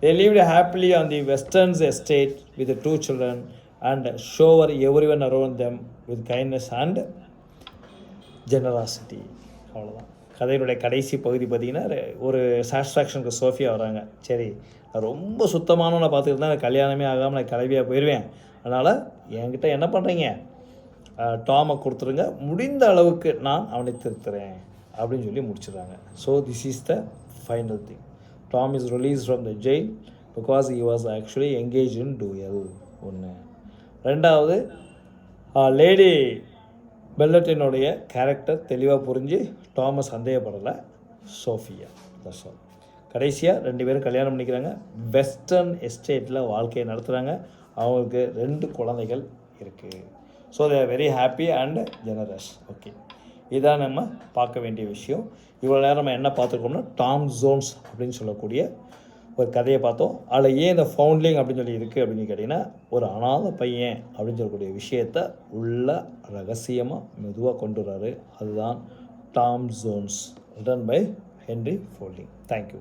They lived happily on the Western's estate with the 2 children and shower everyone around them with kindness and generosity. அவ்வளோதான் கதையினுடைய கடைசி பகுதி. பார்த்திங்கன்னா ஒரு சாட்டிஸ்ஃபேக்ஷனுக்கு சோஃபியா வராங்க. சரி, நான் ரொம்ப சுத்தமானவனை பார்த்துக்கிட்டு தான் கல்யாணமே ஆகாமல் நான் கிளவியாக போயிடுவேன், அதனால் என்கிட்ட என்ன பண்ணுறீங்க, டாமை கொடுத்துருங்க, முடிந்த அளவுக்கு நான் அவனை திருத்துறேன் அப்படின்னு சொல்லி முடிச்சிடுறாங்க. So this is the final thing. Tom is released from the jail because he was actually engaged in duel. ஒன்று. ரெண்டாவது, லேடி பெல்லட்டினுடைய கேரக்டர் தெளிவாக புரிஞ்சு டாமை சந்தேகப்படலை சோஃபியா. தட்ஸ். கடைசியாக 2 பேரும் கல்யாணம் பண்ணிக்கிறாங்க. வெஸ்டர்ன் எஸ்டேட்டில் வாழ்க்கையை நடத்துகிறாங்க. அவங்களுக்கு 2 குழந்தைகள் இருக்குது. So they are very happy and generous. Okay, இதான் நம்ம பார்க்க வேண்டிய விஷயம். இவ்வளோ நேரம் நம்ம என்ன பார்த்துருக்கோம்னா, டாம் ஜோன்ஸ் அப்படின்னு சொல்லக்கூடிய ஒரு கதையை பார்த்தோம். அதில் ஏன் இந்த ஃபவுண்ட்லிங் அப்படின்னு சொல்லி இருக்குது அப்படின்னு கேட்டிங்கன்னா, ஒரு அனாதை பையன் அப்படின்னு சொல்லக்கூடிய விஷயத்தை உள்ள ரகசியமாக மெதுவாக கொண்டு வர்றாரு. அதுதான் Tom Jones, written by Henry Fielding. Thank you.